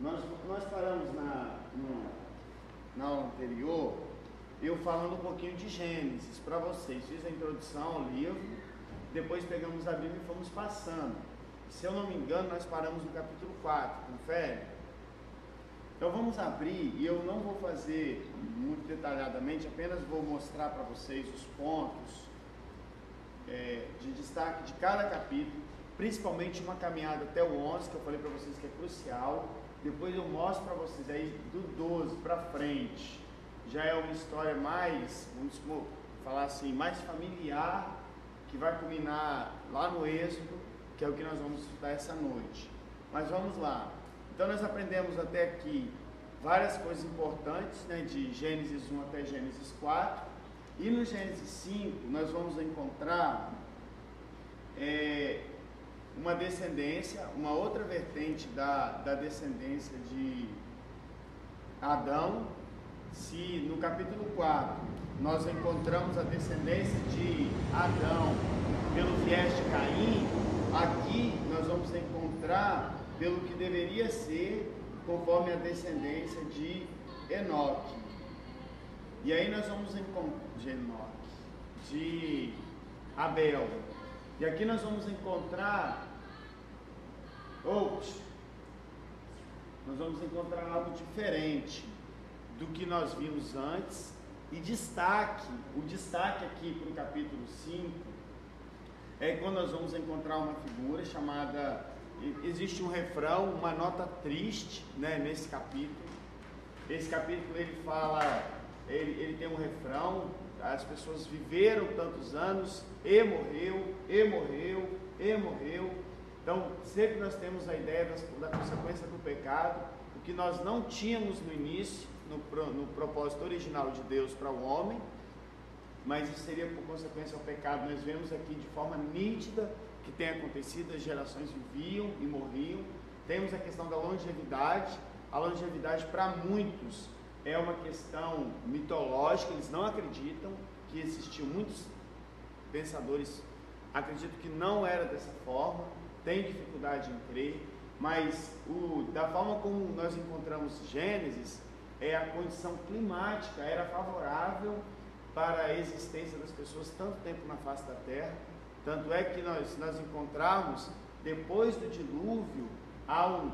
Nós paramos na aula anterior, eu falando um pouquinho de Gênesis para vocês. Fiz a introdução ao livro, depois pegamos a Bíblia e fomos passando. Se eu não me engano, nós paramos no capítulo 4, confere? Então vamos abrir, e eu não vou fazer muito detalhadamente, apenas vou mostrar para vocês os pontos de destaque de cada capítulo, principalmente uma caminhada até o 11, que eu falei para vocês que é crucial. Depois eu mostro para vocês aí do 12 para frente, já é uma história mais, vamos falar assim, mais familiar, que vai culminar lá no Êxodo, que é o que nós vamos estudar essa noite. Mas vamos lá. Então nós aprendemos até aqui várias coisas importantes, né, de Gênesis 1 até Gênesis 4, e no Gênesis 5 nós vamos encontrar uma descendência, uma outra vertente da descendência de Adão. Se no capítulo 4 nós encontramos a descendência de Adão pelo viés de Caim, aqui nós vamos encontrar pelo que deveria ser conforme a descendência de Enoque. E aí nós vamos encontrar de Abel. E aqui nós vamos encontrar algo diferente do que nós vimos antes. E o destaque aqui para o capítulo 5 é quando nós vamos encontrar uma figura chamada, existe um refrão, uma nota triste, né, nesse capítulo. Esse capítulo ele fala, ele tem um refrão: as pessoas viveram tantos anos e morreu, e morreu, e morreu. Então sempre nós temos a ideia da consequência do pecado, o que nós não tínhamos no início, no propósito original de Deus para o homem, mas isso seria por consequência ao pecado. Nós vemos aqui de forma nítida que tem acontecido, as gerações viviam e morriam. Temos a questão da longevidade. A longevidade para muitos é uma questão mitológica, eles não acreditam que existiam, muitos pensadores acreditam que não era dessa forma, tem dificuldade em crer, mas da forma como nós encontramos Gênesis, a condição climática era favorável para a existência das pessoas tanto tempo na face da terra. Tanto é que nós encontramos, depois do dilúvio, há um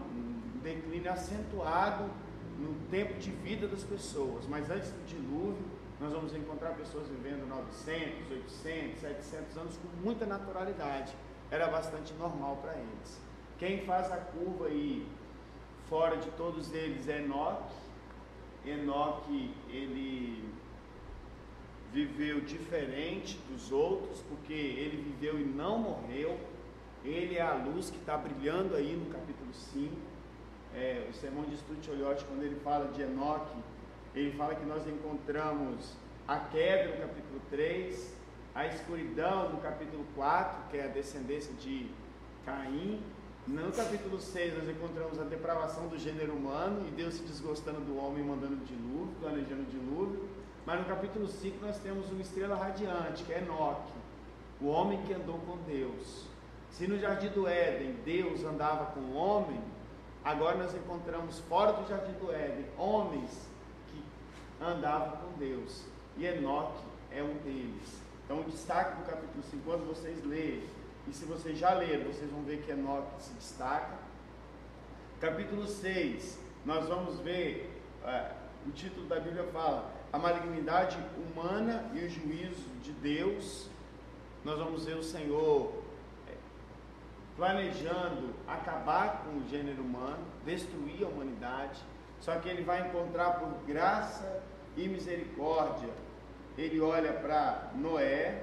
declínio acentuado no tempo de vida das pessoas, mas antes do dilúvio nós vamos encontrar pessoas vivendo 900, 800, 700 anos com muita naturalidade. Era bastante normal para eles. Quem faz a curva aí fora de todos eles é Enoque. Enoque, ele viveu diferente dos outros, porque ele viveu e não morreu. Ele é a luz que está brilhando aí no capítulo 5. O sermão de Strutioiote, quando ele fala de Enoque, ele fala que nós encontramos a queda no capítulo 3, a escuridão no capítulo 4, que é a descendência de Caim. No capítulo 6 nós encontramos a depravação do gênero humano e Deus se desgostando do homem, mandando o dilúvio, planejando o dilúvio. Mas no capítulo 5 nós temos uma estrela radiante, que é Enoque, o homem que andou com Deus. Se no jardim do Éden Deus andava com o homem, agora nós encontramos fora do jardim do Éden homens que andavam com Deus, e Enoque é um deles. Então o destaque do capítulo 5, quando vocês lerem, e se vocês já leram, vocês vão ver que Enoque se destaca. Capítulo 6, nós vamos ver, o título da Bíblia fala, a malignidade humana e o juízo de Deus. Nós vamos ver o Senhor planejando acabar com o gênero humano, destruir a humanidade, só que ele vai encontrar por graça e misericórdia. Ele olha para Noé,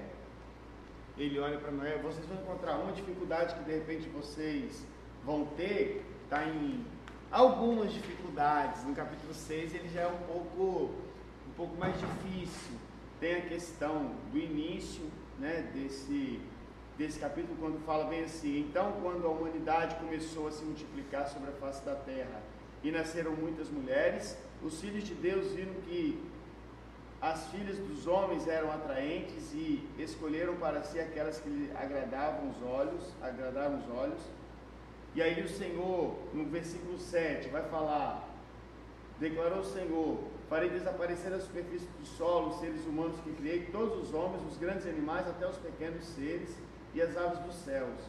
vocês vão encontrar uma dificuldade que de repente vocês vão ter, está em algumas dificuldades. No capítulo 6 ele já é um pouco mais difícil. Tem a questão do início, né, desse capítulo, quando fala bem assim: então quando a humanidade começou a se multiplicar sobre a face da terra e nasceram muitas mulheres, os filhos de Deus viram que as filhas dos homens eram atraentes e escolheram para si aquelas que lhe agradavam os olhos, E aí o Senhor, no versículo 7, vai falar: declarou o Senhor: farei desaparecer a superfície do solo, os seres humanos que criei, todos os homens, os grandes animais, até os pequenos seres e as aves dos céus.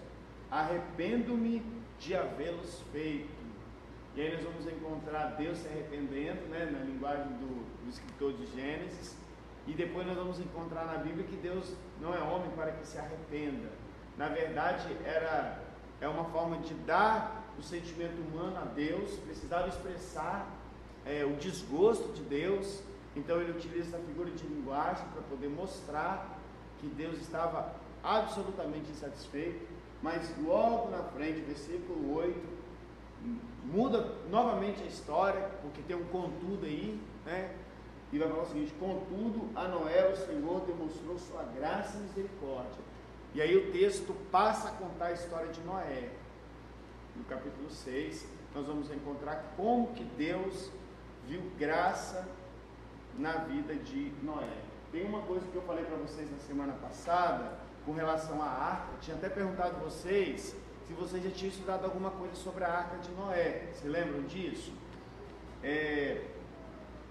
Arrependo-me de havê-los feito. E aí nós vamos encontrar Deus se arrependendo, né, na linguagem do escritor de Gênesis. E depois nós vamos encontrar na Bíblia que Deus não é homem para que se arrependa. Na verdade, é uma forma de dar o sentimento humano a Deus, precisava expressar o desgosto de Deus. Então ele utiliza essa figura de linguagem para poder mostrar que Deus estava absolutamente insatisfeito. Mas logo na frente, versículo 8, muda novamente a história, porque tem um contudo aí, né? E vai falar o seguinte: contudo, a Noé o Senhor demonstrou sua graça e misericórdia. E aí o texto passa a contar a história de Noé. No capítulo 6, nós vamos encontrar como que Deus viu graça na vida de Noé. Tem uma coisa que eu falei para vocês na semana passada, com relação à arca. Eu tinha até perguntado a vocês se vocês já tinham estudado alguma coisa sobre a arca de Noé. Se lembram disso?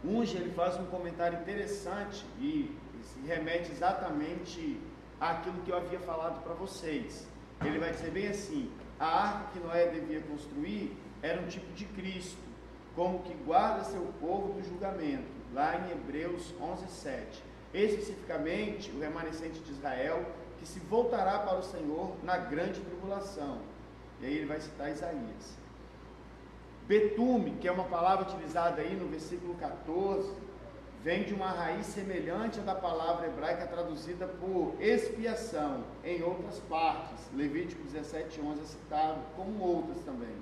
Unge, ele faz um comentário interessante e se remete exatamente àquilo que eu havia falado para vocês. Ele vai dizer bem assim: a arca que Noé devia construir era um tipo de Cristo, como que guarda seu povo do julgamento, lá em Hebreus 11:7. Especificamente o remanescente de Israel, que se voltará para o Senhor na grande tribulação. E aí ele vai citar Isaías. Betume, que é uma palavra utilizada aí no versículo 14, vem de uma raiz semelhante à da palavra hebraica traduzida por expiação em outras partes. Levítico 17:11 é citado, como outras também.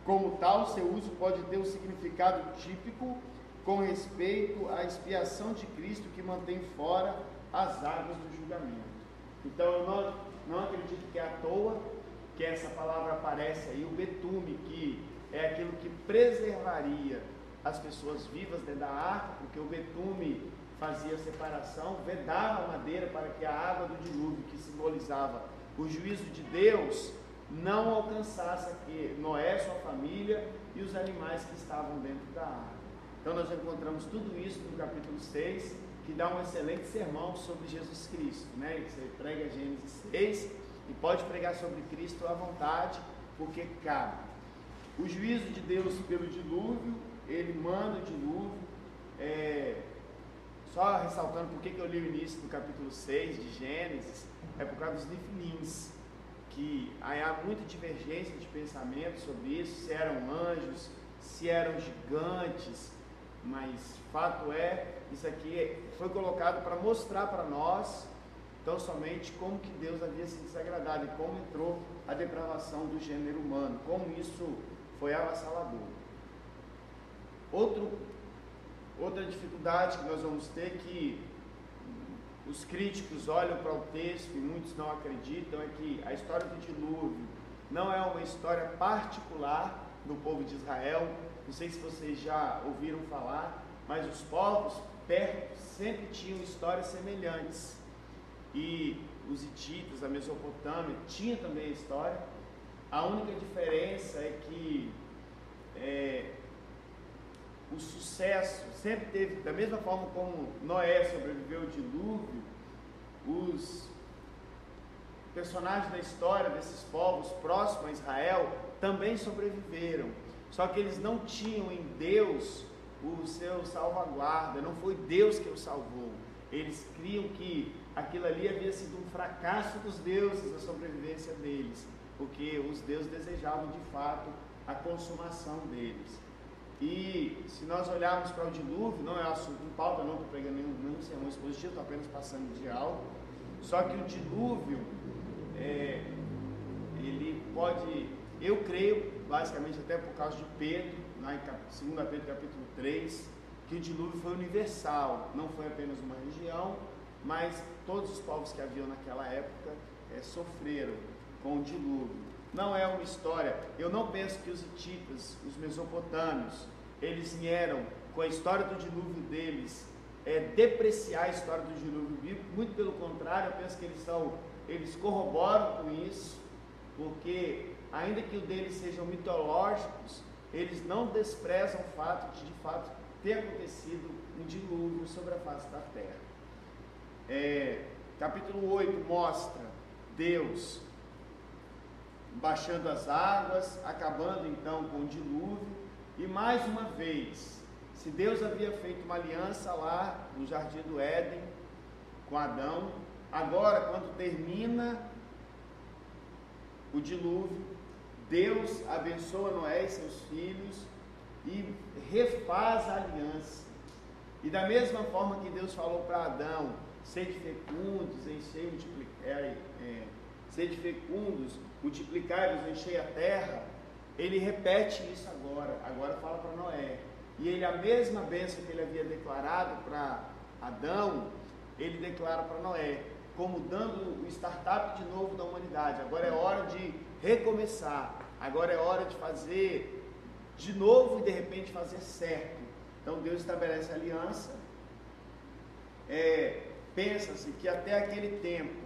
Como tal, seu uso pode ter um significado típico com respeito à expiação de Cristo, que mantém fora as águas do julgamento. Então eu não acredito que é à toa que essa palavra aparece aí, o betume, que é aquilo que preservaria as pessoas vivas dentro da arca, porque o betume fazia separação, vedava a madeira para que a água do dilúvio, que simbolizava o juízo de Deus, não alcançasse aqui Noé, sua família e os animais que estavam dentro da arca. Então nós encontramos tudo isso no capítulo 6, que dá um excelente sermão sobre Jesus Cristo, né? Você prega Gênesis 6 e pode pregar sobre Cristo à vontade, porque cabe. O juízo de Deus pelo dilúvio, ele manda o dilúvio, só ressaltando por que eu li o início do capítulo 6 de Gênesis, é por causa dos nefilins, que aí há muita divergência de pensamento sobre isso, se eram anjos, se eram gigantes, mas fato é, isso aqui foi colocado para mostrar para nós, tão somente como que Deus havia se desagradado e como entrou a depravação do gênero humano, como isso foi avassalador. Outra dificuldade que nós vamos ter, que os críticos olham para o texto e muitos não acreditam, é que a história do dilúvio não é uma história particular do povo de Israel. Não sei se vocês já ouviram falar, mas os povos perto sempre tinham histórias semelhantes. E os hititas, a Mesopotâmia, tinha também a história. A única diferença é que o sucesso sempre teve, da mesma forma como Noé sobreviveu ao dilúvio, os personagens da história desses povos próximos a Israel também sobreviveram. Só que eles não tinham em Deus o seu salvaguarda, não foi Deus que os salvou. Eles criam que aquilo ali havia sido um fracasso dos deuses, a sobrevivência deles, porque os deuses desejavam de fato a consumação deles. E se nós olharmos para o dilúvio, não é assunto em pauta, não estou pregando nenhum sermão expositivo, estou apenas passando de algo. Só que o dilúvio, ele pode, eu creio, basicamente até por causa de Pedro, lá em 2 Pedro capítulo 3, que o dilúvio foi universal, não foi apenas uma região, mas todos os povos que haviam naquela época sofreram com o dilúvio. Não é uma história, eu não penso que os hititas, os mesopotâmios, eles vieram com a história do dilúvio deles depreciar a história do dilúvio bíblico. Muito pelo contrário, eu penso que eles corroboram com isso, porque ainda que o deles sejam mitológicos, eles não desprezam o fato de fato ter acontecido um dilúvio sobre a face da terra. Capítulo 8 mostra Deus baixando as águas, acabando então com o dilúvio, e mais uma vez, se Deus havia feito uma aliança lá no Jardim do Éden com Adão, agora quando termina o dilúvio, Deus abençoa Noé e seus filhos e refaz a aliança. E da mesma forma que Deus falou para Adão, sede fecundos, enchei, sede fecundos, multiplicai-vos, enchei a terra, ele repete isso agora fala para Noé. E ele, a mesma bênção que ele havia declarado para Adão, ele declara para Noé, como dando o startup de novo da humanidade. Agora é hora de recomeçar, agora é hora de fazer de novo e de repente fazer certo. Então Deus estabelece a aliança. Pensa-se que até aquele tempo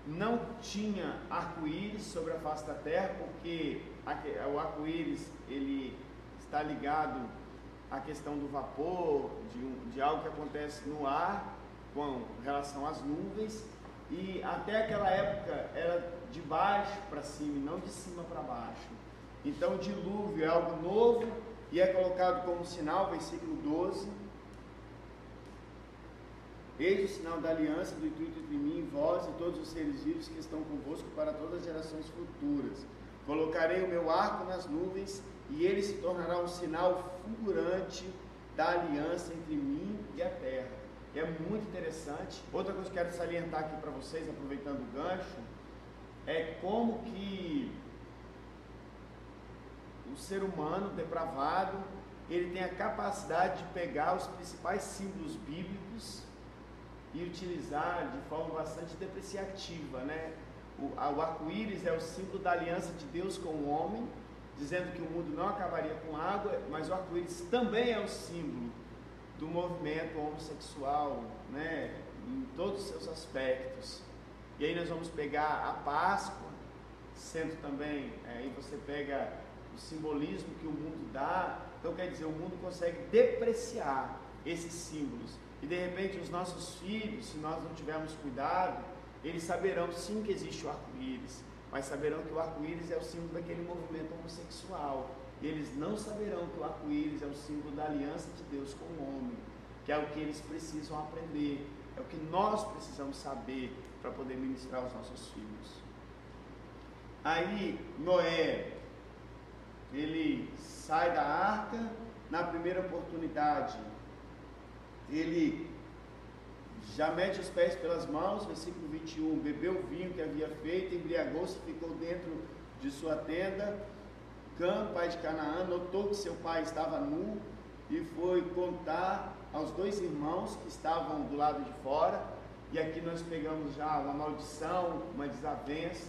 não tinha arco-íris sobre a face da terra, porque o arco-íris ele está ligado à questão do vapor, de algo que acontece no ar com relação às nuvens, e até aquela época era de baixo para cima e não de cima para baixo. Então o dilúvio é algo novo e é colocado como sinal, versículo 12: eis o sinal da aliança do intuito entre mim e vós e todos os seres vivos que estão convosco para todas as gerações futuras. Colocarei o meu arco nas nuvens e ele se tornará um sinal fulgurante da aliança entre mim e a terra. E é muito interessante. Outra coisa que eu quero salientar aqui para vocês, aproveitando o gancho, é como que o ser humano depravado, ele tem a capacidade de pegar os principais símbolos bíblicos e utilizar de forma bastante depreciativa, né? O arco-íris é o símbolo da aliança de Deus com o homem, dizendo que o mundo não acabaria com água, mas o arco-íris também é o símbolo do movimento homossexual, né? Em todos os seus aspectos. E aí nós vamos pegar a Páscoa, sendo também, aí você pega o simbolismo que o mundo dá. Então quer dizer, o mundo consegue depreciar esses símbolos. E de repente os nossos filhos, se nós não tivermos cuidado, eles saberão sim que existe o arco-íris, mas saberão que o arco-íris é o símbolo daquele movimento homossexual. E eles não saberão que o arco-íris é o símbolo da aliança de Deus com o homem, que é o que eles precisam aprender, é o que nós precisamos saber para poder ministrar aos nossos filhos. Aí Noé, ele sai da arca, na primeira oportunidade ele já mete os pés pelas mãos, versículo 21, bebeu o vinho que havia feito, embriagou-se, ficou dentro de sua tenda. Cã, pai de Canaã, notou que seu pai estava nu e foi contar aos dois irmãos que estavam do lado de fora. E aqui nós pegamos já uma maldição, uma desavença,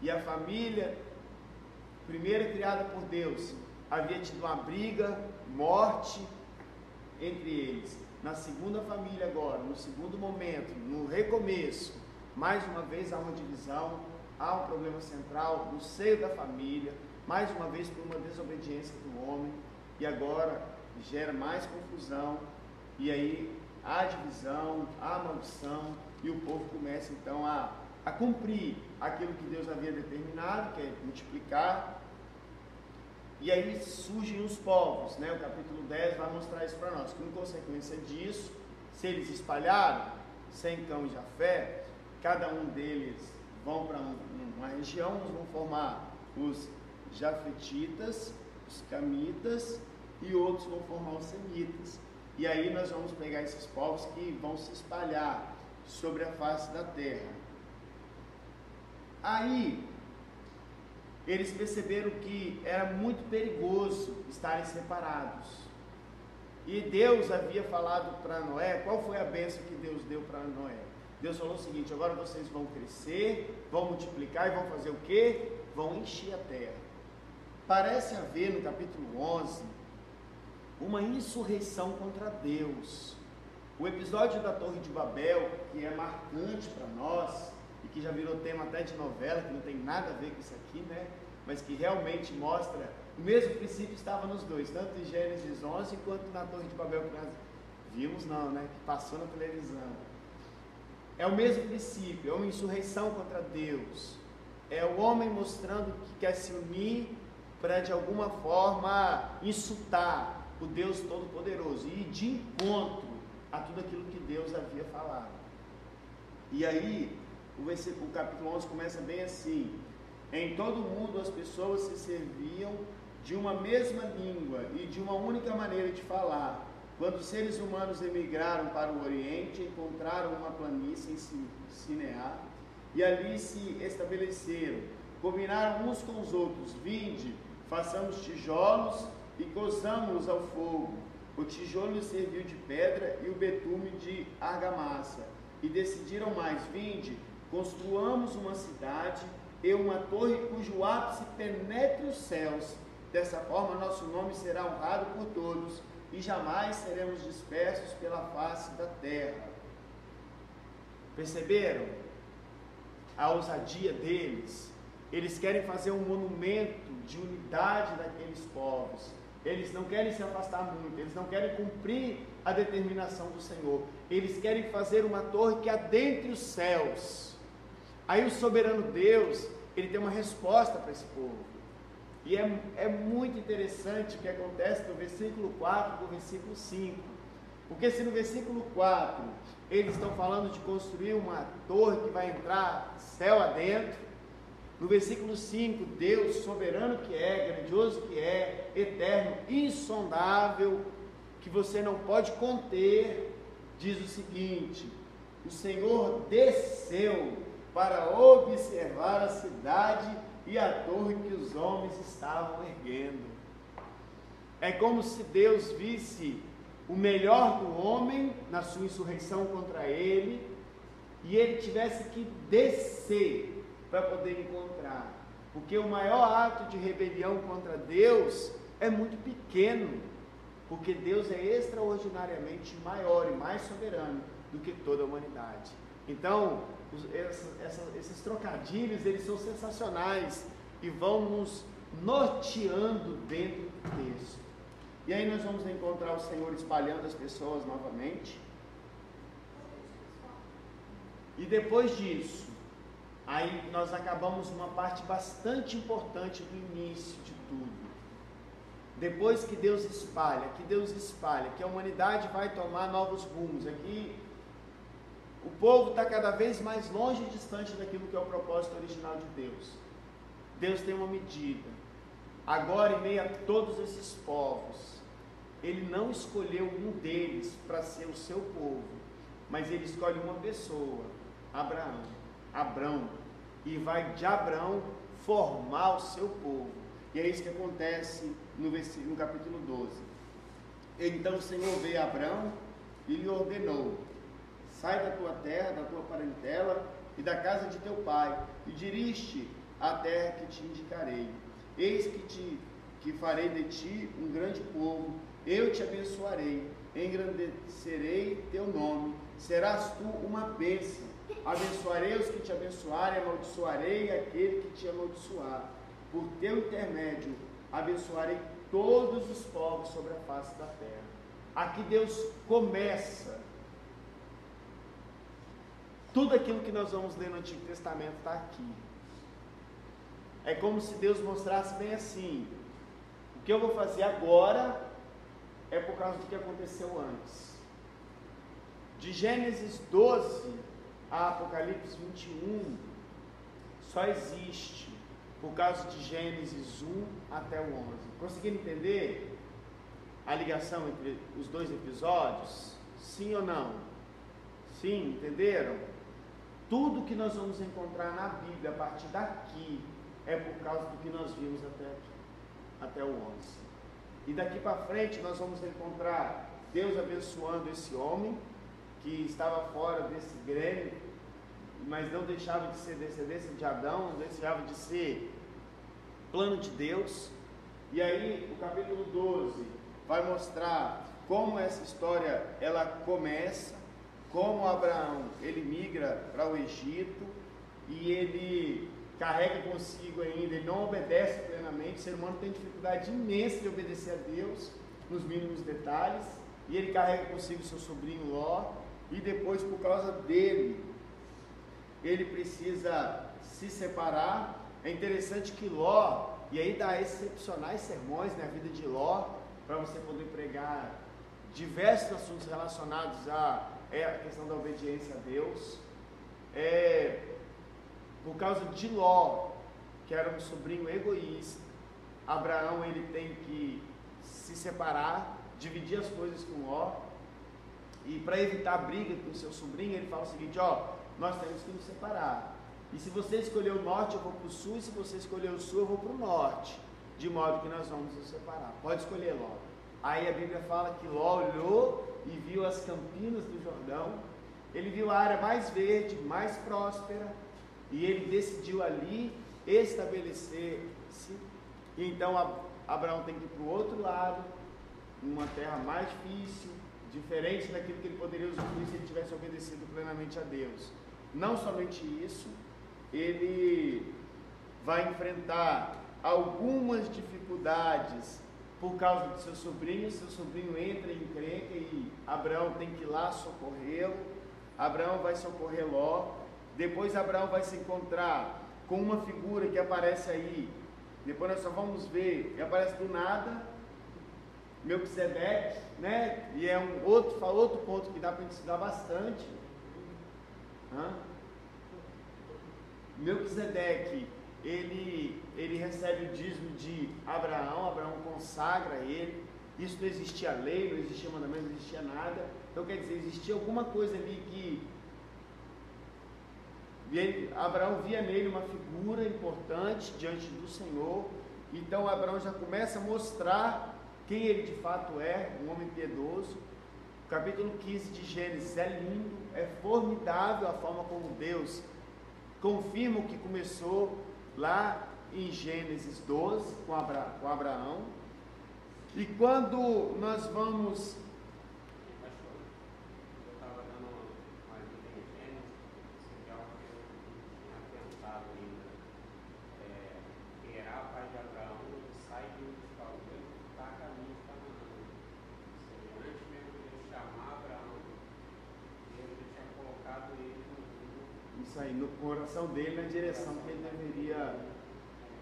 e a família, primeira criada por Deus, havia tido uma briga, morte entre eles. Na segunda família agora, no segundo momento, no recomeço, mais uma vez há uma divisão, há um problema central no seio da família, mais uma vez por uma desobediência do homem, e agora gera mais confusão, e aí há divisão, há maldição, e o povo começa então a cumprir aquilo que Deus havia determinado, que é multiplicar. E aí surgem os povos, né? O capítulo 10 vai mostrar isso para nós, que em consequência disso, se eles espalharam, Sem, Cão e Jafé, cada um deles vão para uma região, uns vão formar os Jafetitas, os Camitas, e outros vão formar os Semitas. E aí nós vamos pegar esses povos que vão se espalhar sobre a face da terra. Aí eles perceberam que era muito perigoso estarem separados. E Deus havia falado para Noé, qual foi a bênção que Deus deu para Noé? Deus falou o seguinte: agora vocês vão crescer, vão multiplicar e vão fazer o quê? Vão encher a terra. Parece haver no capítulo 11 uma insurreição contra Deus. O episódio da Torre de Babel, que é marcante para nós, e que já virou tema até de novela, que não tem nada a ver com isso aqui, né? Mas que realmente mostra, o mesmo princípio estava nos dois, tanto em Gênesis 11 quanto na Torre de Babel, que nós vimos não, né? Que passou na televisão. É o mesmo princípio, é uma insurreição contra Deus. É o homem mostrando que quer se unir para de alguma forma insultar o Deus Todo-Poderoso e ir de encontro a tudo aquilo que Deus havia falado. E aí, o capítulo 11 começa bem assim: em todo o mundo as pessoas se serviam de uma mesma língua e de uma única maneira de falar. Quando os seres humanos emigraram para o Oriente, encontraram uma planície em Sinear e ali se estabeleceram. Combinaram uns com os outros: vinde, façamos tijolos e coçamos-los ao fogo. O tijolo lhes serviu de pedra e o betume de argamassa. E decidiram mais: vinde, construamos uma cidade e uma torre cujo ápice penetre os céus. Dessa forma nosso nome será honrado por todos e jamais seremos dispersos pela face da terra. Perceberam a ousadia deles? Eles querem fazer um monumento de unidade daqueles povos. Eles não querem se afastar muito, eles não querem cumprir a determinação do Senhor. Eles querem fazer uma torre que adentre os céus. Aí o soberano Deus, ele tem uma resposta para esse povo. E é muito interessante o que acontece do versículo 4 para o versículo 5. Porque se no versículo 4 eles estão falando de construir uma torre que vai entrar céu adentro, no versículo 5, Deus soberano que é, grandioso que é, eterno, insondável, que você não pode conter, diz o seguinte: o Senhor desceu para observar a cidade e a torre que os homens estavam erguendo. É como se Deus visse o melhor do homem na sua insurreição contra ele, e ele tivesse que descer para poder encontrar, porque o maior ato de rebelião contra Deus é muito pequeno, porque Deus é extraordinariamente maior e mais soberano do que toda a humanidade. Então, esses trocadilhos, eles são sensacionais e vão nos norteando dentro do texto. E aí nós vamos encontrar o Senhor espalhando as pessoas novamente. E depois disso, aí nós acabamos uma parte bastante importante do início de tudo. Depois que Deus espalha, que a humanidade vai tomar novos rumos. Aqui o povo está cada vez mais longe e distante daquilo que é o propósito original de Deus. Deus tem uma medida. Agora, em meio a todos esses povos, Ele não escolheu um deles para ser o seu povo, mas Ele escolhe uma pessoa, Abrão, e vai de Abrão formar o seu povo. E é isso que acontece no capítulo 12. Então o Senhor veio a Abrão e lhe ordenou: sai da tua terra, da tua parentela e da casa de teu pai, e dirige-te à terra que te indicarei. Eis que farei de ti um grande povo, eu te abençoarei, engrandecerei teu nome, serás tu uma bênção. Abençoarei os que te abençoarem, amaldiçoarei aquele que te amaldiçoar. Por teu intermédio, abençoarei todos os povos sobre a face da terra. Aqui Deus começa. Tudo aquilo que nós vamos ler no Antigo Testamento está aqui. É como se Deus mostrasse bem assim: o que eu vou fazer agora é por causa do que aconteceu antes. De Gênesis 12 a Apocalipse 21, só existe por causa de Gênesis 1 até o 11. Conseguiram entender a ligação entre os dois episódios? Sim ou não? Sim, entenderam? Tudo que nós vamos encontrar na Bíblia a partir daqui é por causa do que nós vimos até aqui, até o 11. E daqui para frente nós vamos encontrar Deus abençoando esse homem que estava fora desse grêmio, mas não deixava de ser descendência de Adão, não deixava de ser plano de Deus. E aí o capítulo 12 vai mostrar como essa história ela começa, como Abraão ele migra para o Egito, e ele carrega consigo ainda, ele não obedece plenamente. O ser humano tem dificuldade imensa de obedecer a Deus nos mínimos detalhes, e ele carrega consigo seu sobrinho Ló, e depois, por causa dele, ele precisa se separar. É interessante que Ló, e aí dá excepcionais sermões na vida de Ló, para você poder pregar diversos assuntos relacionados à questão da obediência a Deus. Por causa de Ló, que era um sobrinho egoísta, Abraão ele tem que se separar, dividir as coisas com Ló, e para evitar briga com seu sobrinho, ele fala o seguinte: nós temos que nos separar, e se você escolher o norte eu vou para o sul, e se você escolher o sul eu vou para o norte, de modo que nós vamos nos separar, pode escolher Ló. Aí a Bíblia fala que Ló olhou e viu as campinas do Jordão, ele viu a área mais verde, mais próspera, e ele decidiu ali estabelecer-se. Então Abraão tem que ir para o outro lado, uma terra mais difícil, diferente daquilo que ele poderia usufruir se ele tivesse obedecido plenamente a Deus. Não somente isso, ele vai enfrentar algumas dificuldades por causa do seu sobrinho entra em encrenca e Abraão tem que ir lá socorrê-lo. Abraão vai socorrer Ló. Depois Abraão vai se encontrar com uma figura que aparece aí, depois nós só vamos ver, e aparece do nada, Melquisedeque, né? E é outro ponto que dá para estudar bastante. Melquisedeque, ele recebe o dízimo de Abraão consagra ele. Isso não existia lei, não existia mandamento, não existia nada. Então quer dizer, existia alguma coisa ali que Abraão via nele uma figura importante diante do Senhor. Então Abraão já começa a mostrar quem ele de fato é, um homem piedoso. O capítulo 15 de Gênesis é lindo, é formidável a forma como Deus confirma o que começou lá em Gênesis 12 com Abraão. E quando nós vamos... Isso aí, no coração dele, na direção que ele deveria.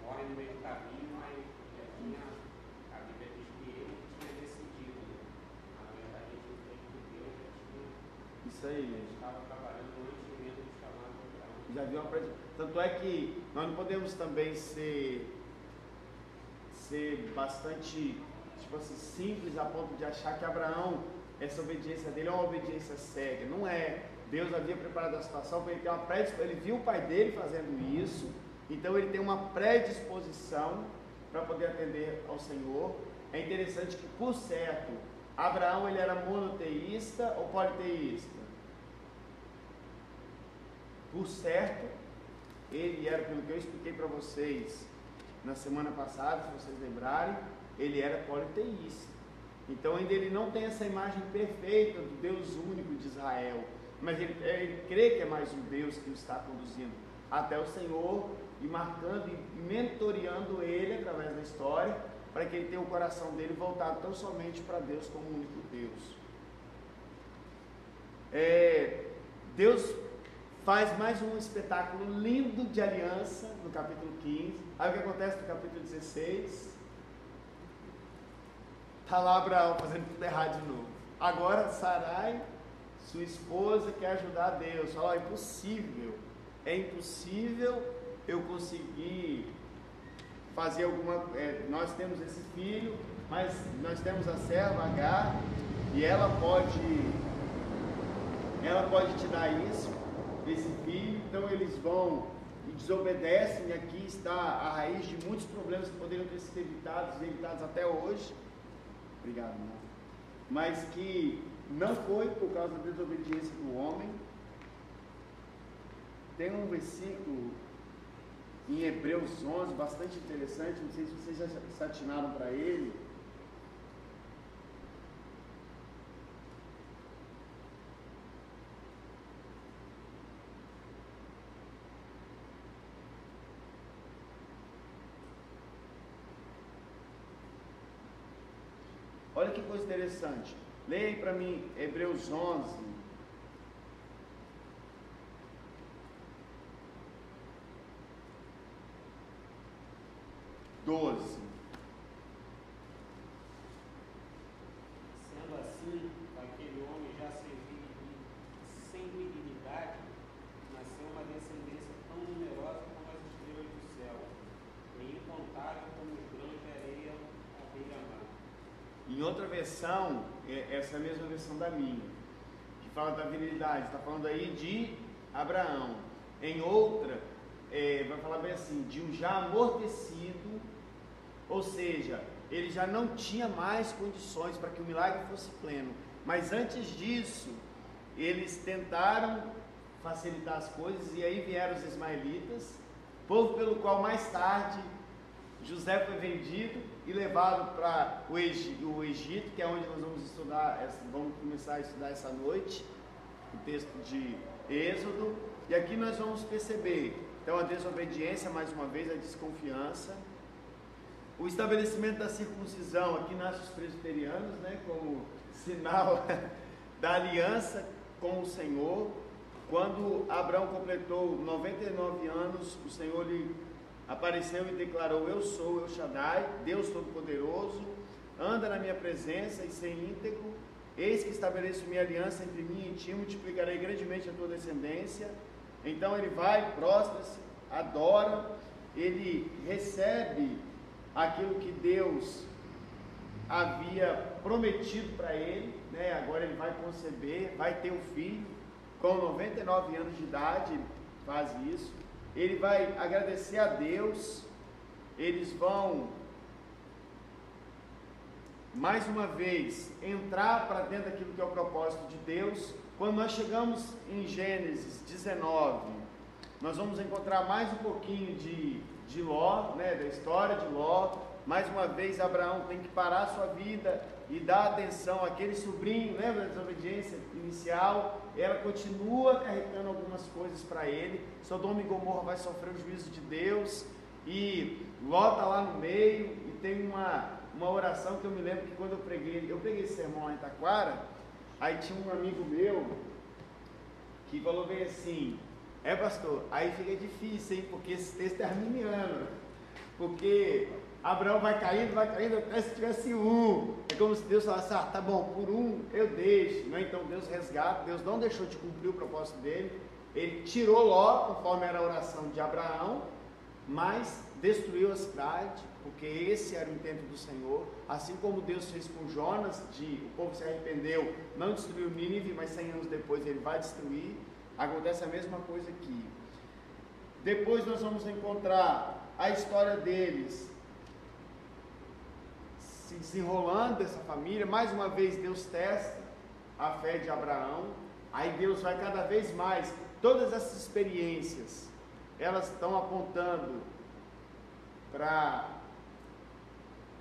Mora no meio do caminho, mas a Bíblia diz que ele tinha decidido. Na verdade, a gente entende que Deus já tinha. Isso aí. Ele estava trabalhando antes mesmo de chamar Abraão. Já viu uma prática. Tanto é que nós não podemos também ser bastante, tipo assim, simples a ponto de achar que Abraão, essa obediência dele é uma obediência cega. Não é. Deus havia preparado a situação para ele ter uma predisposição. Ele viu o pai dele fazendo isso, então ele tem uma predisposição para poder atender ao Senhor. É interessante que, por certo, Abraão ele era monoteísta ou politeísta? Por certo, ele era, pelo que eu expliquei para vocês na semana passada, se vocês lembrarem, ele era politeísta. Então ainda ele não tem essa imagem perfeita do Deus único de Israel, mas ele crê que é mais um Deus que o está conduzindo até o Senhor e marcando e mentoreando ele através da história, para que ele tenha o coração dele voltado tão somente para Deus como o único Deus. Deus faz mais um espetáculo lindo de aliança no capítulo 15. Aí o que acontece no capítulo 16? Está lá Abraão fazendo tudo errado de novo. Agora Sarai, sua esposa, quer ajudar Deus. Fala: é impossível eu conseguir fazer alguma... nós temos esse filho, mas nós temos a serva Agar, e ela pode te dar isso, esse filho. Então eles vão e desobedecem, e aqui está a raiz de muitos problemas que poderiam ter sido evitados até hoje. Obrigado, irmão. Mas que não foi por causa da desobediência do homem. Tem um versículo em Hebreus 11 bastante interessante, não sei se vocês já se atinaram para ele. Olha que coisa interessante. Leia aí para mim Hebreus 11. Sendo assim, aquele homem já sem dignidade, nasceu uma descendência tão numerosa como as estrelas do céu, e incontável como os grãos de areia à beira-mar. Em outra versão, essa é a mesma versão da minha, que fala da virilidade, está falando aí de Abraão. Em outra, vai falar bem assim, de um já amortecido, ou seja, ele já não tinha mais condições para que o milagre fosse pleno. Mas antes disso, eles tentaram facilitar as coisas, e aí vieram os ismaelitas, povo pelo qual mais tarde José foi vendido e levado para o Egito, que é onde nós vamos estudar, vamos começar a estudar essa noite, o texto de Êxodo. E aqui nós vamos perceber, então, a desobediência, mais uma vez, a desconfiança, o estabelecimento da circuncisão. Aqui nascem os presbiterianos, né, como sinal da aliança com o Senhor. Quando Abraão completou 99 anos, o Senhor lhe apareceu e declarou: eu sou El Shaddai, Deus Todo-Poderoso, anda na minha presença e ser íntegro, eis que estabeleço minha aliança entre mim e ti, multiplicarei grandemente a tua descendência. Então ele vai, prostra-se, adora, ele recebe aquilo que Deus havia prometido para ele, né? Agora ele vai conceber, vai ter um filho, com 99 anos de idade, ele faz isso. Ele vai agradecer a Deus, eles vão, mais uma vez, entrar para dentro daquilo que é o propósito de Deus. Quando nós chegamos em Gênesis 19, nós vamos encontrar mais um pouquinho de Ló, né, da história de Ló. Mais uma vez Abraão tem que parar a sua vida e dar atenção àquele sobrinho. Lembra da desobediência inicial? Ela continua carregando algumas coisas para ele. Sodoma e Gomorra vai sofrer o juízo de Deus, e Ló está lá no meio, e tem uma oração que eu me lembro que quando eu preguei esse sermão lá em Taquara, aí tinha um amigo meu que falou bem assim: pastor, aí fica difícil, hein, porque esse texto é arminiano, porque Abraão vai caindo até se tivesse um. É como se Deus falasse: tá bom, por um eu deixo, né? Então Deus resgata. Deus não deixou de cumprir o propósito dele. Ele tirou Ló, conforme era a oração de Abraão, mas destruiu a cidade, porque esse era o intento do Senhor. Assim como Deus fez com Jonas, o povo se arrependeu, não destruiu Nínive, mas 100 anos depois ele vai destruir. Acontece a mesma coisa aqui. Depois nós vamos encontrar a história deles se desenrolando, dessa família. Mais uma vez Deus testa a fé de Abraão. Aí Deus vai cada vez mais. Todas essas experiências, elas estão apontando para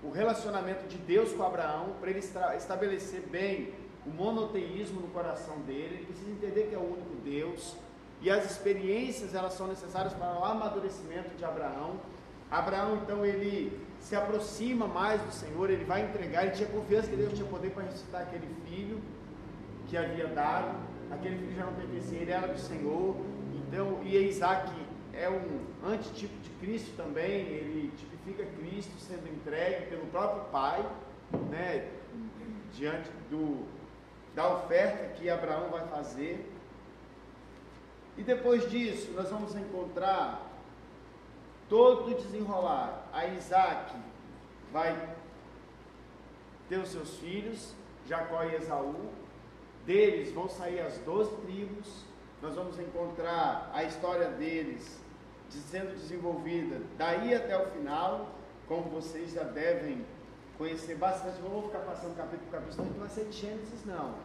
o relacionamento de Deus com Abraão, para ele estabelecer bem o monoteísmo no coração dele. Ele precisa entender que é o único Deus, e as experiências, elas são necessárias para o amadurecimento de Abraão. Abraão, então, ele se aproxima mais do Senhor, ele vai entregar, ele tinha confiança que Deus tinha poder para ressuscitar aquele filho que havia dado. Aquele filho já não pertencia, ele era do Senhor. Então, e Isaac é um antitipo de Cristo também, ele tipifica Cristo sendo entregue pelo próprio Pai, né, diante da oferta que Abraão vai fazer. E depois disso, nós vamos encontrar todo o desenrolar. A Isaac vai ter os seus filhos, Jacó e Esaú. Deles vão sair as 12 tribos. Nós vamos encontrar a história deles sendo desenvolvida daí até o final, como vocês já devem conhecer bastante. Não vou ficar passando capítulo por capítulo, não vai ser de Gênesis não,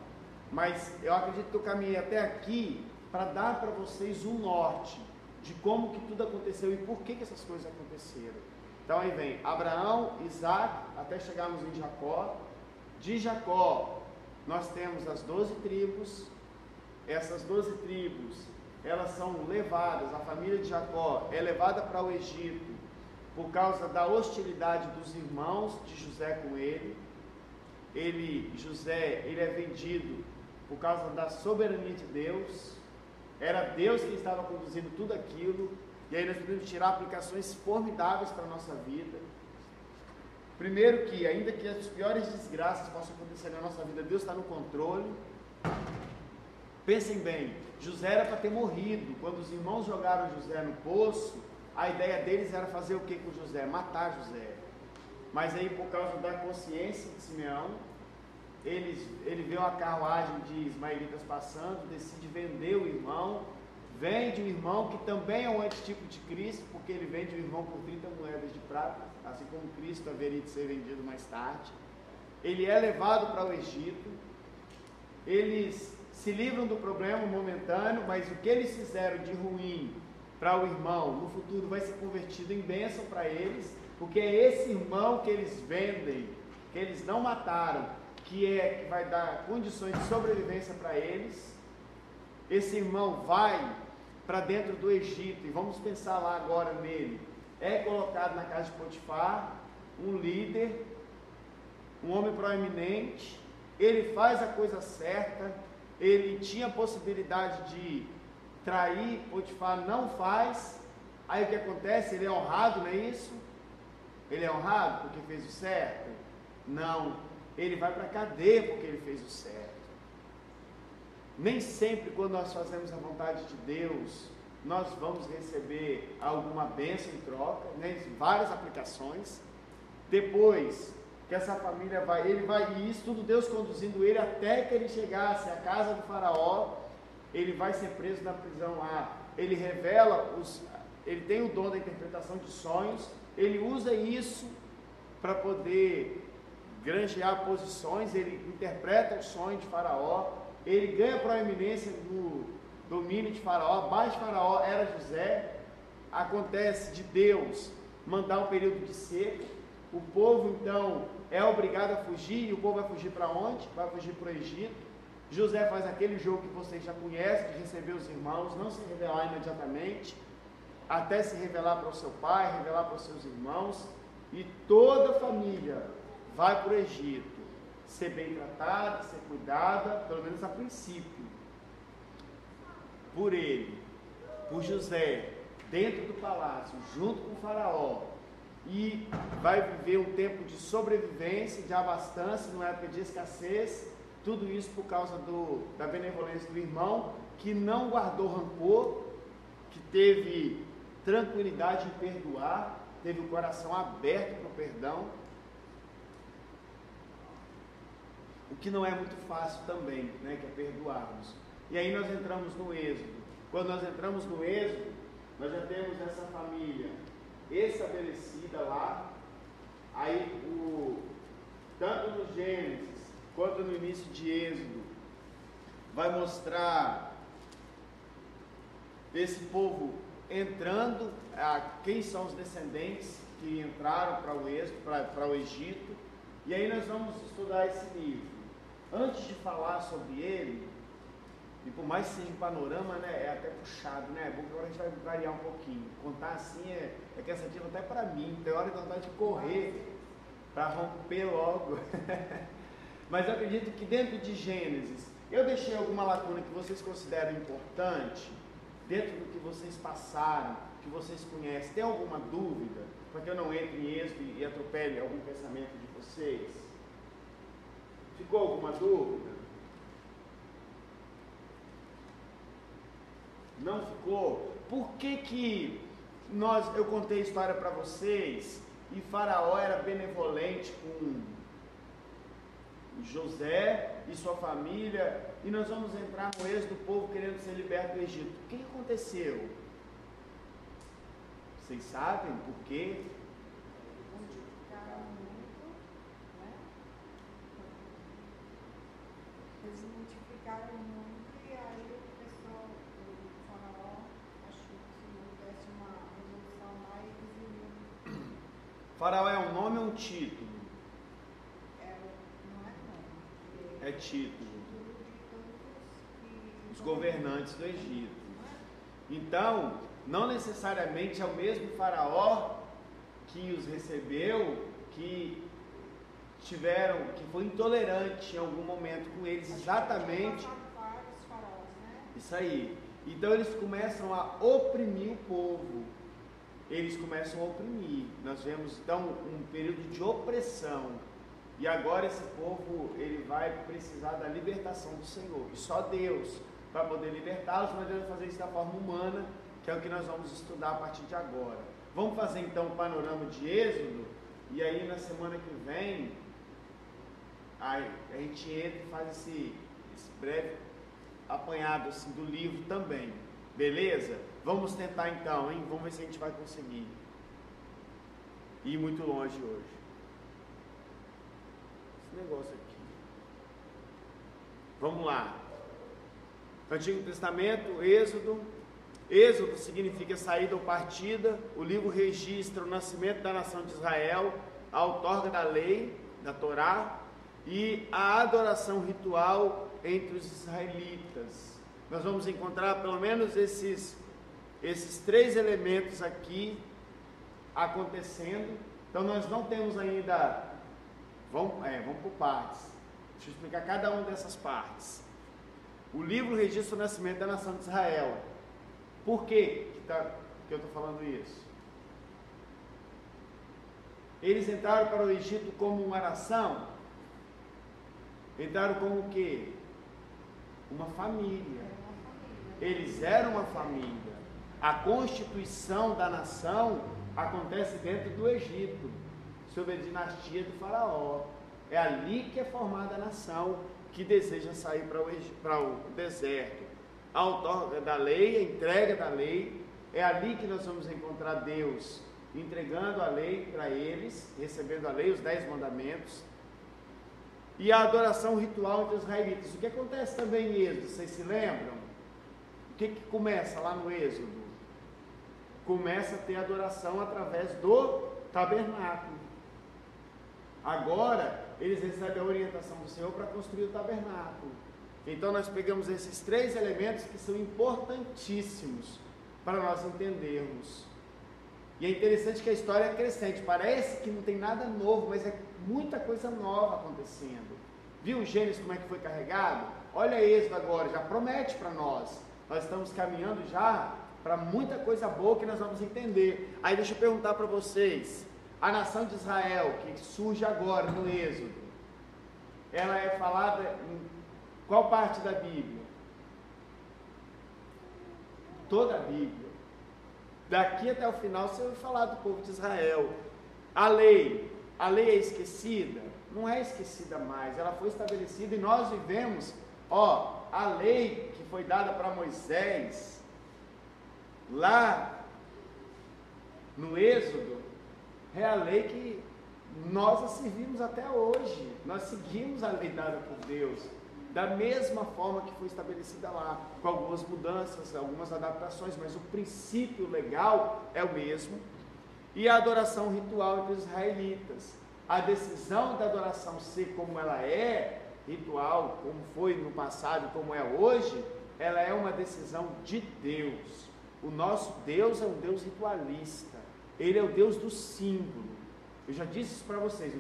mas eu acredito que eu caminhei até aqui para dar para vocês um norte de como que tudo aconteceu e por que essas coisas aconteceram. Então aí vem Abraão, Isaac, até chegarmos em Jacó. De Jacó nós temos as 12 tribos. Essas 12 tribos, elas são levadas, a família de Jacó é levada para o Egito por causa da hostilidade dos irmãos de José com ele. José, ele é vendido por causa da soberania de Deus. Era Deus que estava conduzindo tudo aquilo. E aí nós podemos tirar aplicações formidáveis para a nossa vida. Primeiro que, ainda que as piores desgraças possam acontecer na nossa vida, Deus está no controle. Pensem bem, José era para ter morrido. Quando os irmãos jogaram José no poço, a ideia deles era fazer o que com José? Matar José. Mas aí, por causa da consciência de Simeão, ele vê uma carruagem de ismaelitas passando, decide vender o irmão, vende o irmão, que também é um antitipo de Cristo, porque ele vende o irmão por 30 moedas de prata, assim como Cristo haveria de ser vendido mais tarde. Ele é levado para o Egito, eles se livram do problema momentâneo, mas o que eles fizeram de ruim para o irmão, no futuro vai ser convertido em bênção para eles, porque é esse irmão que eles vendem, que eles não mataram, que vai dar condições de sobrevivência para eles. Esse irmão vai para dentro do Egito, e vamos pensar lá agora nele, é colocado na casa de Potifar, um líder, um homem proeminente, ele faz a coisa certa, ele tinha a possibilidade de trair, Potifar não faz. Aí o que acontece? Ele é honrado, não é isso? Ele é honrado porque fez o certo? Não, ele vai para a cadeia porque ele fez o certo. Nem sempre quando nós fazemos a vontade de Deus, nós vamos receber alguma bênção em troca, né? Várias aplicações. Depois que essa família vai, e isso tudo Deus conduzindo ele até que ele chegasse à casa do faraó. Ele vai ser preso na prisão lá, ele revela, ele tem o dom da interpretação de sonhos, ele usa isso para poder granjear posições, ele interpreta o sonho de faraó, ele ganha proeminência no domínio de faraó. Abaixo de faraó era José. Acontece de Deus mandar um período de seca, o povo então é obrigado a fugir, e o povo vai fugir para onde? Vai fugir para o Egito. José faz aquele jogo que vocês já conhecem, de receber os irmãos, não se revelar imediatamente, até se revelar para o seu pai, revelar para os seus irmãos, e toda a família vai para o Egito, ser bem tratada, ser cuidada, pelo menos a princípio, por ele, por José, dentro do palácio, junto com o faraó, e vai viver um tempo de sobrevivência, de abastança, numa época de escassez. Tudo isso por causa da benevolência do irmão, que não guardou rancor, que teve tranquilidade em perdoar, teve o coração aberto para o perdão, o que não é muito fácil também, né, que é perdoarmos. E aí nós entramos no Êxodo. Quando nós entramos no Êxodo, nós já temos essa família estabelecida lá. Aí, tanto no Gênesis quanto no início de Êxodo, vai mostrar esse povo entrando, quem são os descendentes que entraram para o Êxodo, para o Egito. E aí nós vamos estudar esse livro. Antes de falar sobre ele, e por mais que seja um panorama, né, é até puxado, né? É bom que agora a gente vai variar um pouquinho. Contar assim é cansativo até para mim. Tem hora de vontade de correr para romper logo. Mas eu acredito que dentro de Gênesis, eu deixei alguma lacuna que vocês consideram importante, dentro do que vocês passaram, que vocês conhecem. Tem alguma dúvida? Para que eu não entre em Êxodo e atropele algum pensamento de vocês? Ficou alguma dúvida? Não ficou? Por que eu contei a história para vocês e Faraó era benevolente com José e sua família, e nós vamos entrar no êxodo do povo querendo ser liberto do Egito? O que aconteceu? Vocês sabem por quê? Multiplicaram muito, né? Eles multiplicaram muito, e aí o pessoal, o faraó, achou que se não tivesse uma resolução lá, eles iriam. Faraó é um nome ou um título? Não é nome. É título. Título de todos Os governantes do Egito. Então, não necessariamente é o mesmo faraó que os recebeu, que que foi intolerante em algum momento com eles, exatamente. Vários faraós, né? Isso aí. Então eles começam a oprimir o povo. Eles começam a oprimir. Nós vemos então um período de opressão. E agora esse povo, ele vai precisar da libertação do Senhor. E só Deus vai poder libertá-los, mas Deus vai fazer isso da forma humana, que é o que nós vamos estudar a partir de agora. Vamos fazer então o panorama de Êxodo, e aí na semana que vem, a gente entra e faz esse breve apanhado assim, do livro também. Beleza? Vamos tentar então, hein? Vamos ver se a gente vai conseguir ir muito longe hoje. Esse negócio aqui. Vamos lá. Antigo Testamento, Êxodo. Êxodo significa saída ou partida. O livro registra o nascimento da nação de Israel, a outorga da lei, da Torá, e a adoração ritual entre os israelitas. Nós vamos encontrar pelo menos esses três elementos aqui acontecendo. Então nós não temos ainda, vamos por partes. Deixa eu explicar cada uma dessas partes. O livro registra o nascimento da nação de Israel. Por que eu estou falando isso? Eles entraram para o Egito como uma nação. Entraram como o quê? Uma família. Eles eram uma família. A constituição da nação acontece dentro do Egito, sob a dinastia do faraó. É ali que é formada a nação que deseja sair para o deserto. A outorga da lei, a entrega da lei, é ali que nós vamos encontrar Deus entregando a lei para eles, recebendo a lei, os 10 mandamentos, e a adoração ritual entre os israelitas. O que acontece também em Êxodo, vocês se lembram? O que começa lá no Êxodo? Começa a ter adoração através do tabernáculo. Agora, eles recebem a orientação do Senhor para construir o tabernáculo. Então nós pegamos esses três elementos que são importantíssimos para nós entendermos. E é interessante que a história é crescente. Parece que não tem nada novo, mas é muita coisa nova acontecendo. Viu o Gênesis como é que foi carregado? Olha Êxodo agora, já promete para nós. Nós estamos caminhando já para muita coisa boa que nós vamos entender. Aí deixa eu perguntar para vocês. A nação de Israel, que surge agora no Êxodo, ela é falada em qual parte da Bíblia? Toda a Bíblia. Daqui até o final você vai falar do povo de Israel. A lei é esquecida? Não é esquecida mais, ela foi estabelecida e nós vivemos, a lei que foi dada para Moisés, lá no Êxodo, é a lei que nós a servimos até hoje. Nós seguimos a lei dada por Deus, da mesma forma que foi estabelecida lá, com algumas mudanças, algumas adaptações, mas o princípio legal é o mesmo. E a adoração ritual entre os israelitas. A decisão da adoração ser como ela é, ritual, como foi no passado, como é hoje, ela é uma decisão de Deus. O nosso Deus é um Deus ritualista. Ele é o Deus do símbolo. Eu já disse isso para vocês,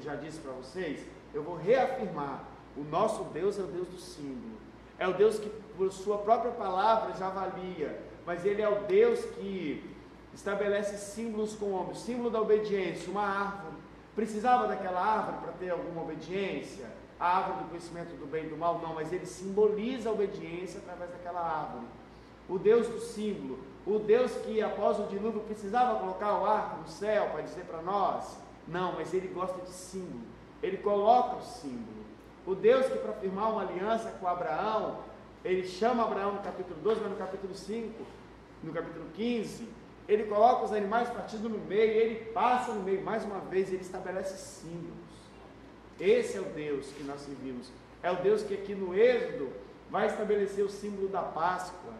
eu vou reafirmar. O nosso Deus é o Deus do símbolo. É o Deus que, por sua própria palavra, já avalia. Mas Ele é o Deus que estabelece símbolos com o homem. O símbolo da obediência, uma árvore. Precisava daquela árvore para ter alguma obediência? A árvore do conhecimento do bem e do mal? Não, mas Ele simboliza a obediência através daquela árvore. O Deus do símbolo. O Deus que, após o dilúvio, precisava colocar o arco no céu para dizer para nós? Não, mas Ele gosta de símbolo. Ele coloca o símbolo. O Deus que, para firmar uma aliança com Abraão, Ele chama Abraão no capítulo 12, mas no capítulo 5, no capítulo 15, Ele coloca os animais partidos no meio, Ele passa no meio, mais uma vez, Ele estabelece símbolos. Esse é o Deus que nós servimos. É o Deus que aqui no Êxodo vai estabelecer o símbolo da Páscoa.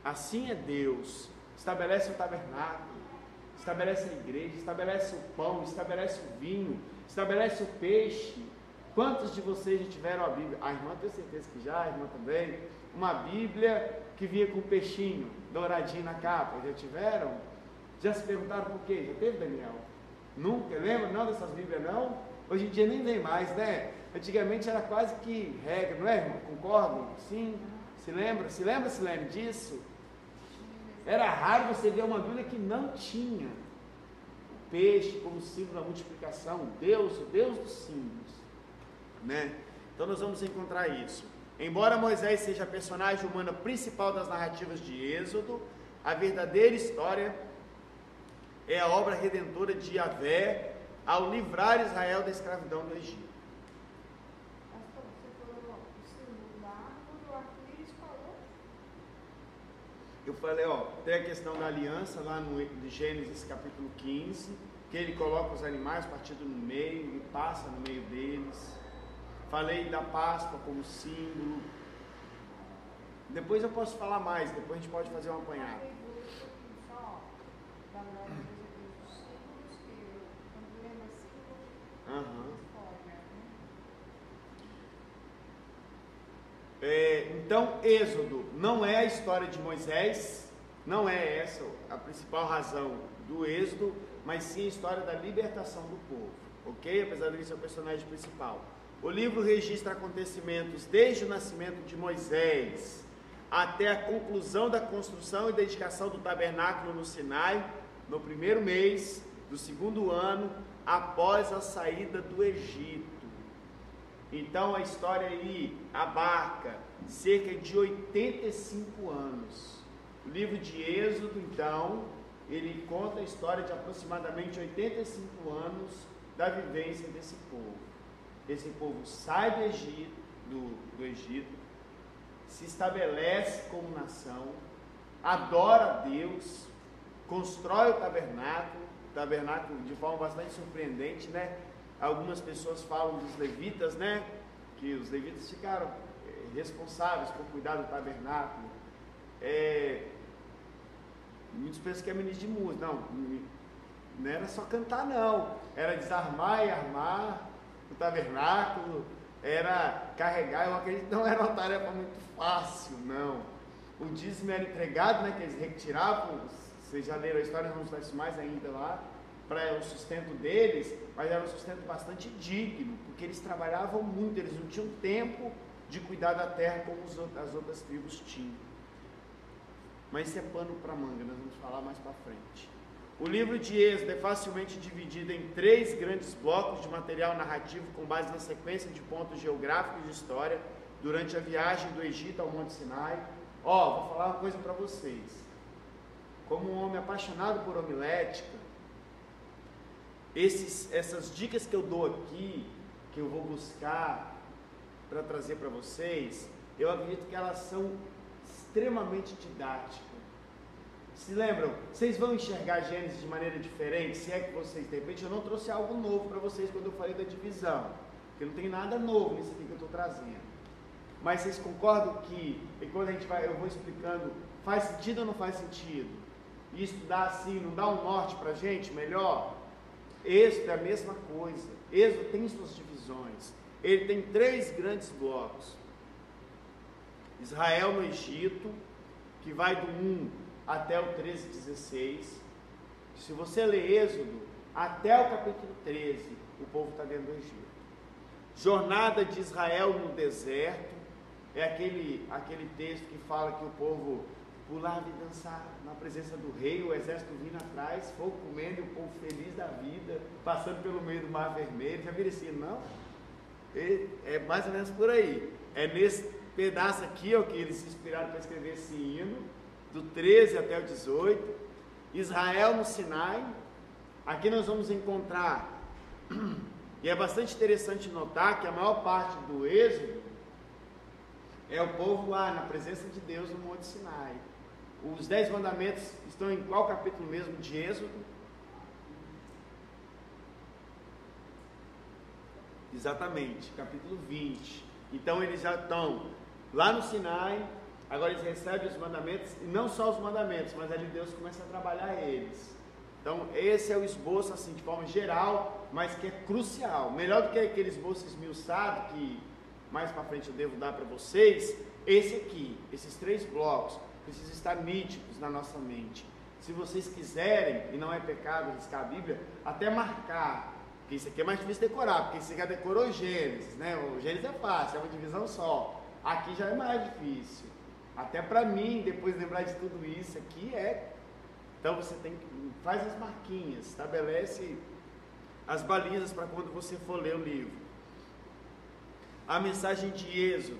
Assim é Deus. Estabelece o tabernáculo, estabelece a igreja, estabelece o pão, estabelece o vinho, estabelece o peixe. Quantos de vocês já tiveram a Bíblia? A irmã tem certeza que já, a irmã também. Uma Bíblia que vinha com um peixinho douradinho na capa. Já tiveram? Já se perguntaram por quê? Já teve, Daniel? Nunca? Lembra não dessas Bíblias não? Hoje em dia nem vem mais, né? Antigamente era quase que regra, não é, irmão? Concordam? Sim? Se lembra? Se lembra disso? Era raro você ver uma Bíblia que não tinha o peixe como símbolo da multiplicação, Deus, o Deus dos símbolos, né? Então nós vamos encontrar isso. Embora Moisés seja a personagem humana principal das narrativas de Êxodo, a verdadeira história é a obra redentora de Yahvé ao livrar Israel da escravidão do Egito. Pastor, você falou o símbolo da árvore, o arco-íris falou? Eu falei, tem a questão da aliança lá no de Gênesis capítulo 15, que ele coloca os animais partidos no meio e passa no meio deles. Falei da Páscoa como símbolo. Depois eu posso falar mais, depois a gente pode fazer um apanhado. Só da nova dos símbolos, que quando lembra símbolo, Então, Êxodo não é a história de Moisés, não é essa a principal razão do Êxodo, mas sim a história da libertação do povo, ok? Apesar dele ser o personagem principal. O livro registra acontecimentos desde o nascimento de Moisés até a conclusão da construção e dedicação do tabernáculo no Sinai, no primeiro mês do segundo ano após a saída do Egito. Então a história aí abarca cerca de 85 anos. O livro de Êxodo, então, ele conta a história de aproximadamente 85 anos da vivência desse povo. Esse povo sai do Egito, se estabelece como nação, adora a Deus, constrói o tabernáculo de forma bastante surpreendente, né? Algumas pessoas falam dos levitas, né? Que os levitas ficaram responsáveis por cuidar do tabernáculo. Muitos pensam que é ministro de música. Não era só cantar, não. Era desarmar e armar o tabernáculo, era carregar. Eu acredito que não era uma tarefa muito fácil, não. O dízimo era entregado, né? Que eles retiravam. Vocês já leram a história, não vamos falar isso mais ainda lá, para o sustento deles, mas era um sustento bastante digno, porque eles trabalhavam muito, eles não tinham tempo de cuidar da terra como as outras tribos tinham. Mas isso é pano para manga, nós vamos falar mais para frente. O livro de Êxodo é facilmente dividido em 3 grandes blocos de material narrativo com base na sequência de pontos geográficos de história durante a viagem do Egito ao Monte Sinai. Vou falar uma coisa para vocês. Como um homem apaixonado por homilética, essas dicas que eu dou aqui, que eu vou buscar para trazer para vocês, eu acredito que elas são extremamente didáticas. Se lembram? Vocês vão enxergar Gênesis de maneira diferente, se é que vocês, de repente, eu não trouxe algo novo para vocês quando eu falei da divisão, porque não tem nada novo nisso aqui que eu estou trazendo. Mas vocês concordam que, e quando eu vou explicando, faz sentido ou não faz sentido? E estudar assim, não dá um norte para a gente melhor? Êxodo é a mesma coisa. Êxodo tem suas divisões. Ele tem 3 grandes blocos. Israel no Egito, que vai do 1 até o 13:16. Se você ler Êxodo, até o capítulo 13, o povo está dentro do Egito. Jornada de Israel no deserto, é aquele texto que fala que o povo pulava e dançava na presença do rei, o exército vindo atrás, fogo comendo, e o povo feliz da vida, passando pelo meio do Mar Vermelho. Já viram assim, não? É mais ou menos por aí. É nesse pedaço aqui, que eles se inspiraram para escrever esse hino, do 13 até o 18. Israel no Sinai. Aqui nós vamos encontrar, e é bastante interessante notar que a maior parte do Êxodo é o povo lá na presença de Deus no Monte Sinai. Os 10 mandamentos estão em qual capítulo mesmo de Êxodo? Exatamente, capítulo 20. Então eles já estão lá no Sinai, agora eles recebem os mandamentos, e não só os mandamentos, mas ali Deus começa a trabalhar eles. Então esse é o esboço assim, de forma geral, mas que é crucial. Melhor do que aquele esboço esmiuçado, que mais para frente eu devo dar para vocês, esse aqui, esses 3 blocos, precisam estar nítidos na nossa mente. Se vocês quiserem, e não é pecado riscar a Bíblia, até marcar Porque isso aqui é mais difícil decorar, porque você já decorou Gênesis, né? O Gênesis é fácil, é uma divisão só. Aqui já é mais difícil. Até para mim, depois de lembrar de tudo isso aqui, Então você faz as marquinhas, estabelece as balizas para quando você for ler o livro. A mensagem de Êxodo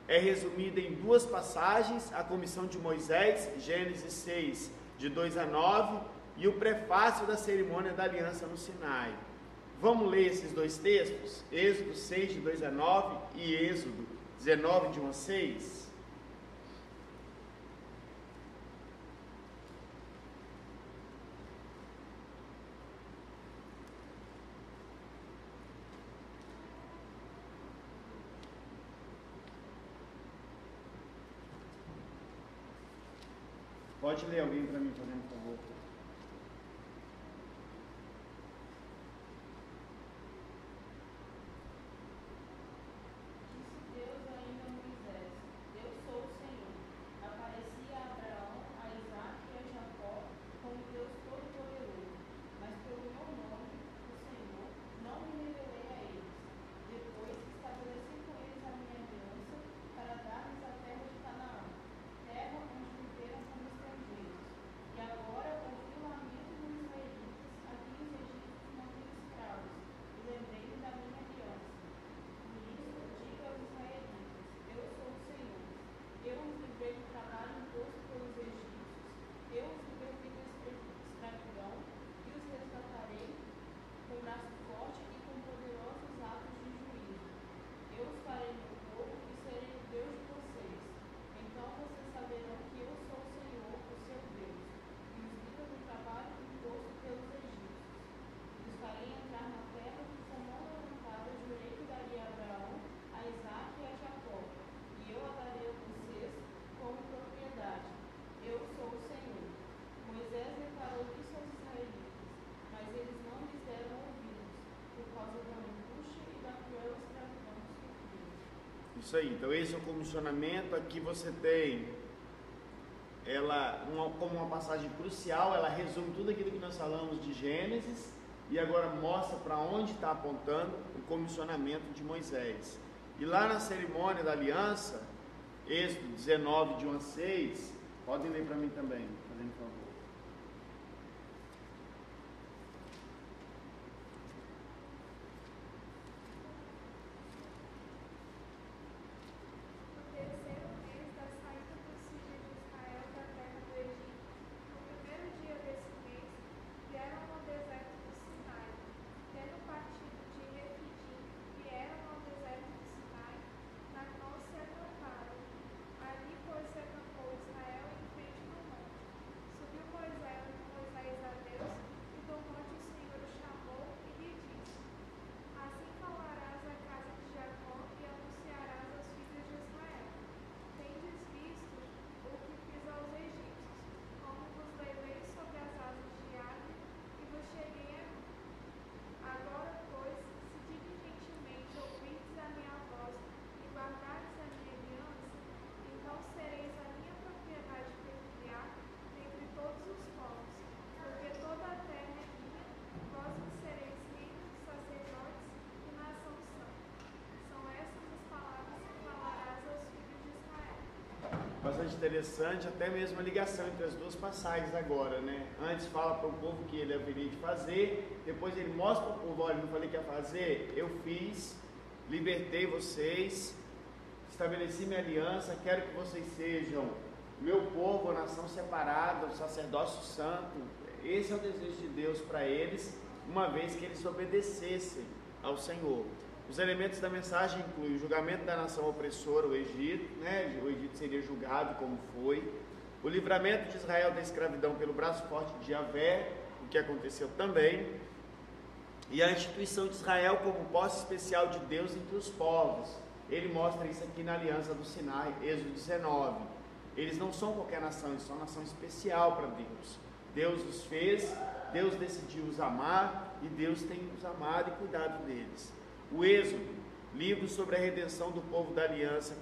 é resumida em 2 passagens: a comissão de Moisés, Gênesis 6, de 2 a 9, e o prefácio da cerimônia da aliança no Sinai. Vamos ler esses 2 textos? Êxodo 6, de 2 a 9 e Êxodo 19, de 1 a 6. Pode ler alguém para mim, fazendo um favor. Isso aí, então esse é o comissionamento. Aqui você tem como uma passagem crucial, ela resume tudo aquilo que nós falamos de Gênesis e agora mostra para onde está apontando o comissionamento de Moisés. E lá na cerimônia da aliança, Êxodo 19, de 1 a 6, podem ler para mim também, fazendo favor. Bastante interessante, até mesmo a ligação entre as 2 passagens agora, né? Antes fala para o povo que ele haveria de fazer, depois ele mostra para o povo: olha, não falei que ia fazer? Eu fiz, libertei vocês, estabeleci minha aliança, quero que vocês sejam meu povo, a nação separada, o sacerdócio santo. Esse é o desejo de Deus para eles, uma vez que eles obedecessem ao Senhor. Os elementos da mensagem incluem o julgamento da nação opressora, o Egito, né? O Egito seria julgado como foi, o livramento de Israel da escravidão pelo braço forte de Javé, o que aconteceu também, e a instituição de Israel como posse especial de Deus entre os povos. Ele mostra isso aqui na aliança do Sinai, Êxodo 19. Eles não são qualquer nação, eles são uma nação especial para Deus. Deus os fez, Deus decidiu os amar e Deus tem os amado e cuidado deles. O Êxodo, livro sobre a redenção do povo da aliança,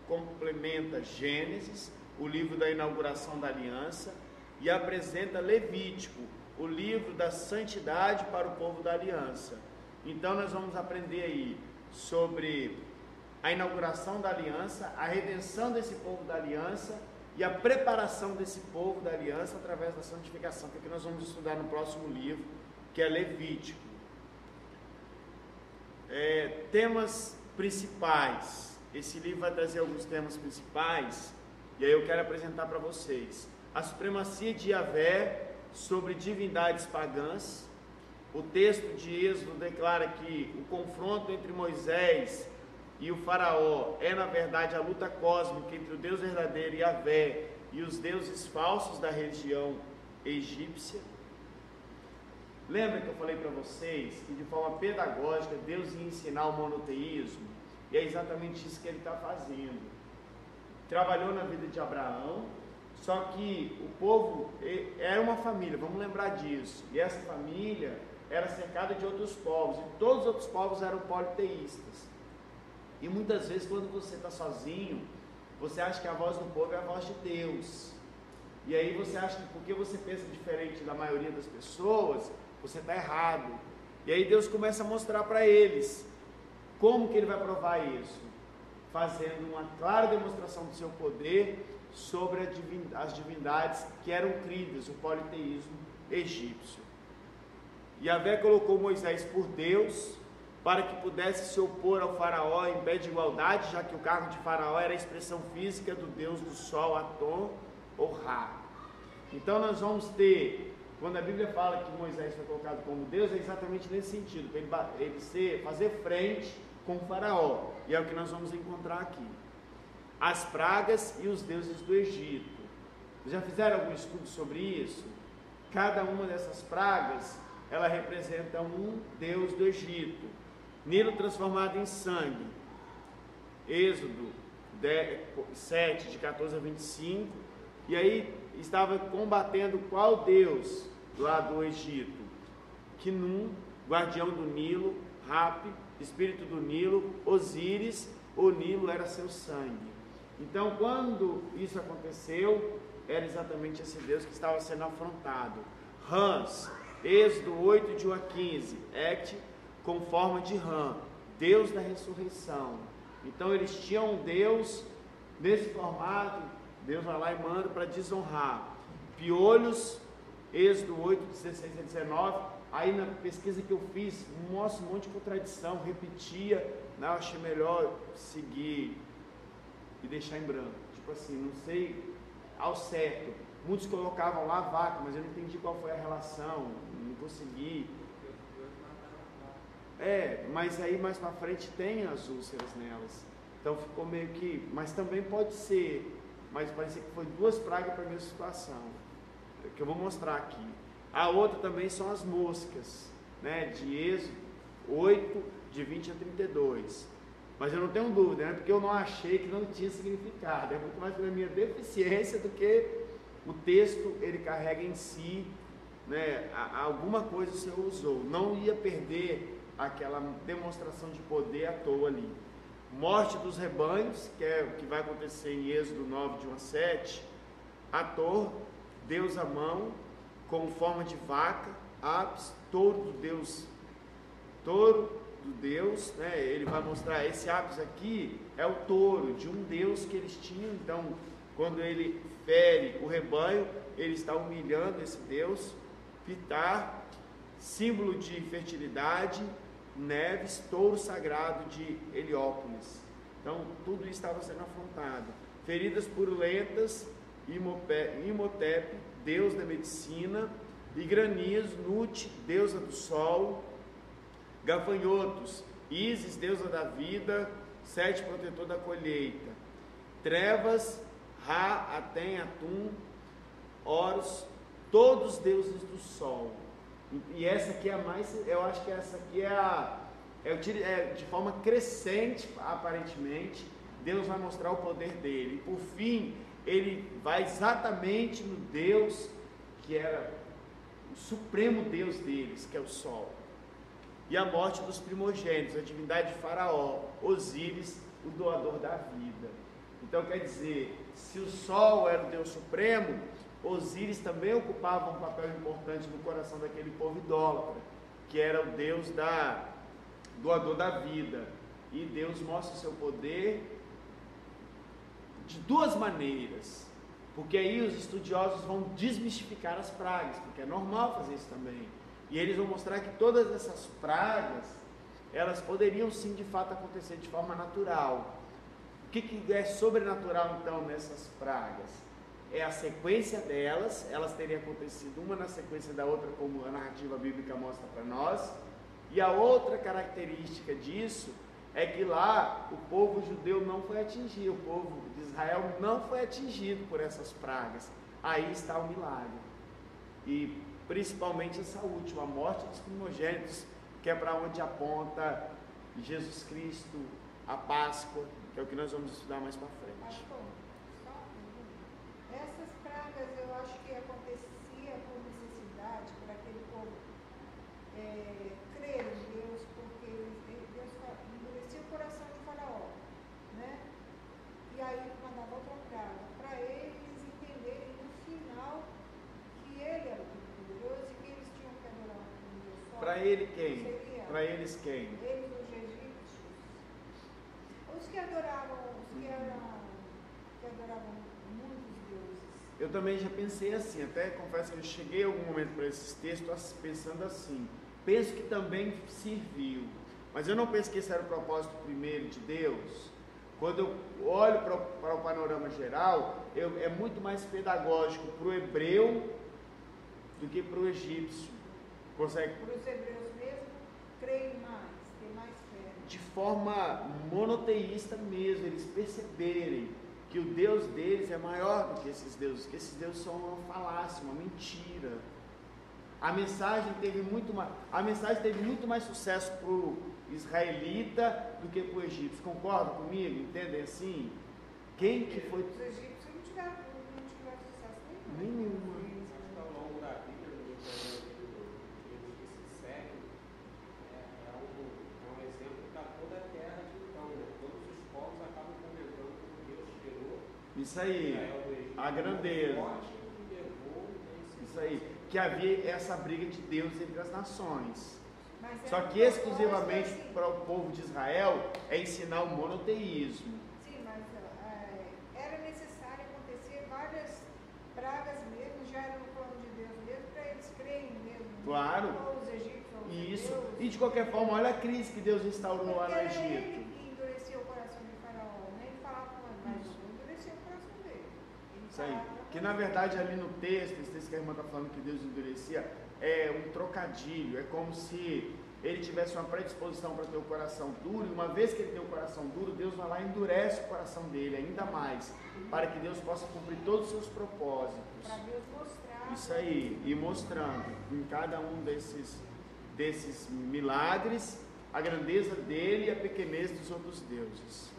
complementa Gênesis, o livro da inauguração da aliança, e apresenta Levítico, o livro da santidade para o povo da aliança. Então nós vamos aprender aí sobre a inauguração da aliança, a redenção desse povo da aliança e a preparação desse povo da aliança através da santificação, que é o que nós vamos estudar no próximo livro, que é Levítico. Temas principais. Esse livro vai trazer alguns temas principais, e aí eu quero apresentar para vocês. A supremacia de Yahvé sobre divindades pagãs. O texto de Êxodo declara que o confronto entre Moisés e o faraó é na verdade a luta cósmica entre o Deus verdadeiro Yahvé e os deuses falsos da região egípcia. Lembra que eu falei para vocês que de forma pedagógica Deus ia ensinar o monoteísmo? E é exatamente isso que ele está fazendo. Trabalhou na vida de Abraão, só que o povo era uma família, vamos lembrar disso, e essa família era cercada de outros povos, e todos os outros povos eram politeístas. E muitas vezes quando você está sozinho, você acha que a voz do povo é a voz de Deus, e aí você acha que porque você pensa diferente da maioria das pessoas, você está errado. E aí Deus começa a mostrar para eles como que ele vai provar isso, fazendo uma clara demonstração do seu poder sobre as divindades que eram cridas, o politeísmo egípcio. Yahvé colocou Moisés por Deus para que pudesse se opor ao faraó em pé de igualdade, já que o cargo de faraó era a expressão física do deus do sol, Atom ou Ra. Então nós vamos ter, quando a Bíblia fala que Moisés foi colocado como Deus, é exatamente nesse sentido, para ele fazer frente com o faraó, e é o que nós vamos encontrar aqui. As pragas e os deuses do Egito. Já fizeram algum estudo sobre isso? Cada uma dessas pragas, ela representa um deus do Egito. Nilo transformado em sangue. Êxodo 7, de 14 a 25. E aí estava combatendo qual deus lá do Egito? Quinum, guardião do Nilo, Rapi, espírito do Nilo, Osíris, o Nilo era seu sangue. Então, quando isso aconteceu, era exatamente esse Deus que estava sendo afrontado. Rãs, Êxodo 8, de 1 a 15, Ect, com forma de rã, Deus da ressurreição. Então, eles tinham um Deus nesse formato, Deus vai lá e manda para desonrar. Piolhos, Êxodo 8, 16 a 19, aí na pesquisa que eu fiz, mostra um monte de contradição, repetia, eu achei melhor seguir e deixar em branco, tipo assim, não sei ao certo. Muitos colocavam lá vaca, mas eu não entendi qual foi a relação, não consegui. Mas aí mais para frente tem as úlceras nelas, então ficou meio que, mas também pode ser, mas parece que foi duas pragas para a mesma situação, que eu vou mostrar aqui. A outra também são as moscas, né, de Êxodo 8, de 20 a 32. Mas eu não tenho dúvida, né, porque eu não achei que não tinha significado. É muito mais pela minha deficiência do que o texto ele carrega em si, né, alguma coisa o Senhor usou. Não ia perder aquela demonstração de poder à toa ali. Morte dos rebanhos, que é o que vai acontecer em Êxodo 9, de 1 a 7. Ator, Deus à mão, com forma de vaca. Apis, touro do Deus, né? Ele vai mostrar, esse Apis aqui é o touro de um Deus que eles tinham. Então, quando ele fere o rebanho, ele está humilhando esse Deus. Pitar, símbolo de fertilidade. Neves, touro sagrado de Heliópolis. Então, tudo isso estava sendo afrontado. Feridas purulentas, Imhotep, deus da medicina. E Granias, Nut, deusa do sol. Gafanhotos, Ísis, deusa da vida. Sete, protetor da colheita. Trevas, Ra, Atem, Atum, Horus, todos deuses do sol. E essa aqui é a mais, eu acho que essa aqui é de forma crescente, aparentemente, Deus vai mostrar o poder dele. E por fim, ele vai exatamente no Deus que era o supremo Deus deles, que é o sol. E a morte dos primogênitos, a divindade de Faraó, Osíris, o doador da vida. Então quer dizer, se o sol era o Deus supremo, Osíris também ocupava um papel importante no coração daquele povo idólatra, que era o deus da doador da vida. E Deus mostra o seu poder de duas maneiras, porque aí os estudiosos vão desmistificar as pragas, porque é normal fazer isso também. E eles vão mostrar que todas essas pragas, elas poderiam sim de fato acontecer de forma natural. O que é sobrenatural então nessas pragas? É a sequência delas, elas teriam acontecido uma na sequência da outra, como a narrativa bíblica mostra para nós. E a outra característica disso é que lá o povo judeu não foi atingido, o povo de Israel não foi atingido por essas pragas. Aí está o milagre. E principalmente essa última, a morte dos primogênitos, que é para onde aponta Jesus Cristo, a Páscoa, que é o que nós vamos estudar mais para frente. Pastor, só essas pragas eu acho que acontecia por necessidade para aquele povo crer em Deus, porque Deus endurecia o coração de Faraó, né? E aí mandava outra praga, para eles entenderem no final que ele era o Todo-Poderoso e que eles tinham que adorar um Deus só. Para ele quem? Para eles quem? Eles, os egípcios. Os que adoravam, que adoravam muitos deuses. Eu também já pensei assim, até confesso que eu cheguei em algum momento para esses textos pensando assim. Penso que também serviu, mas eu não penso que esse era o propósito primeiro de Deus. Quando eu olho para o panorama geral, é muito mais pedagógico para o hebreu do que para o egípcio. Consegue? Para os hebreus mesmo, creem mais, têm mais fé. De forma monoteísta mesmo, eles perceberem que o Deus deles é maior do que esses deuses são uma falácia, uma mentira. A mensagem teve muito mais sucesso para o israelita do que para o egípcio. Concordam comigo? Entendem assim? Quem que foi? Os egípcios não tiveram sucesso nenhum. Nenhuma. Acho que ao longo da Bíblia, no se segue, é um exemplo para toda a terra de então, né? Todos os povos acabam comentando que Deus tirou Isso aí, Israel do Egito, a grandeza. forte e levou, Isso aí, que havia essa briga de Deus entre as nações. Mas Só era que um exclusivamente propósito, assim. para o povo de Israel é ensinar o monoteísmo. Sim, mas era necessário acontecer várias pragas mesmo, já era no plano de Deus mesmo, para eles crerem mesmo. Claro. Ou os egípcios, ou os Isso. judeus. E de qualquer forma, olha a crise que Deus instaurou lá no Porque era Egito. ele que endurecia o coração de Faraó, né? Ele falava com ele, mas não endurecia o coração dele. Ele Isso aí. falava Que com na ele. verdade ali no texto, esse texto que a irmã está falando que Deus endurecia, é um trocadilho. É como se ele tivesse uma predisposição para ter o coração duro, e uma vez que ele tem o coração duro, Deus vai lá e endurece o coração dele ainda mais, para que Deus possa cumprir todos os seus propósitos. Para Deus mostrar. Isso aí, e mostrando em cada um desses milagres a grandeza dele e a pequenez dos outros deuses.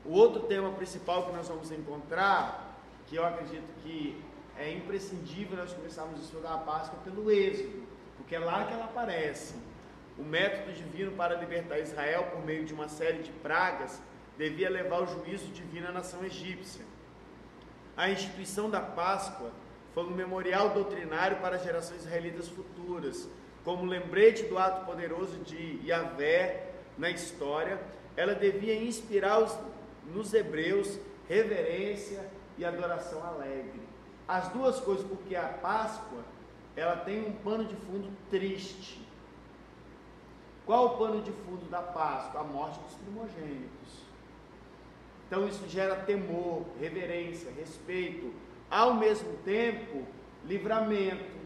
O outro tema principal que nós vamos encontrar, que eu acredito que é imprescindível nós começarmos a estudar a Páscoa pelo Êxodo, porque é lá que ela aparece. O método divino para libertar Israel por meio de uma série de pragas devia levar o juízo divino à nação egípcia. A instituição da Páscoa foi um memorial doutrinário para as gerações israelitas futuras. Como lembrete do ato poderoso de Yahvé na história, ela devia inspirar nos hebreus reverência e adoração alegre. As duas coisas, porque a Páscoa ela tem um pano de fundo triste. Qual o pano de fundo da Páscoa? A morte dos primogênitos. Então isso gera temor, reverência, respeito, ao mesmo tempo, livramento.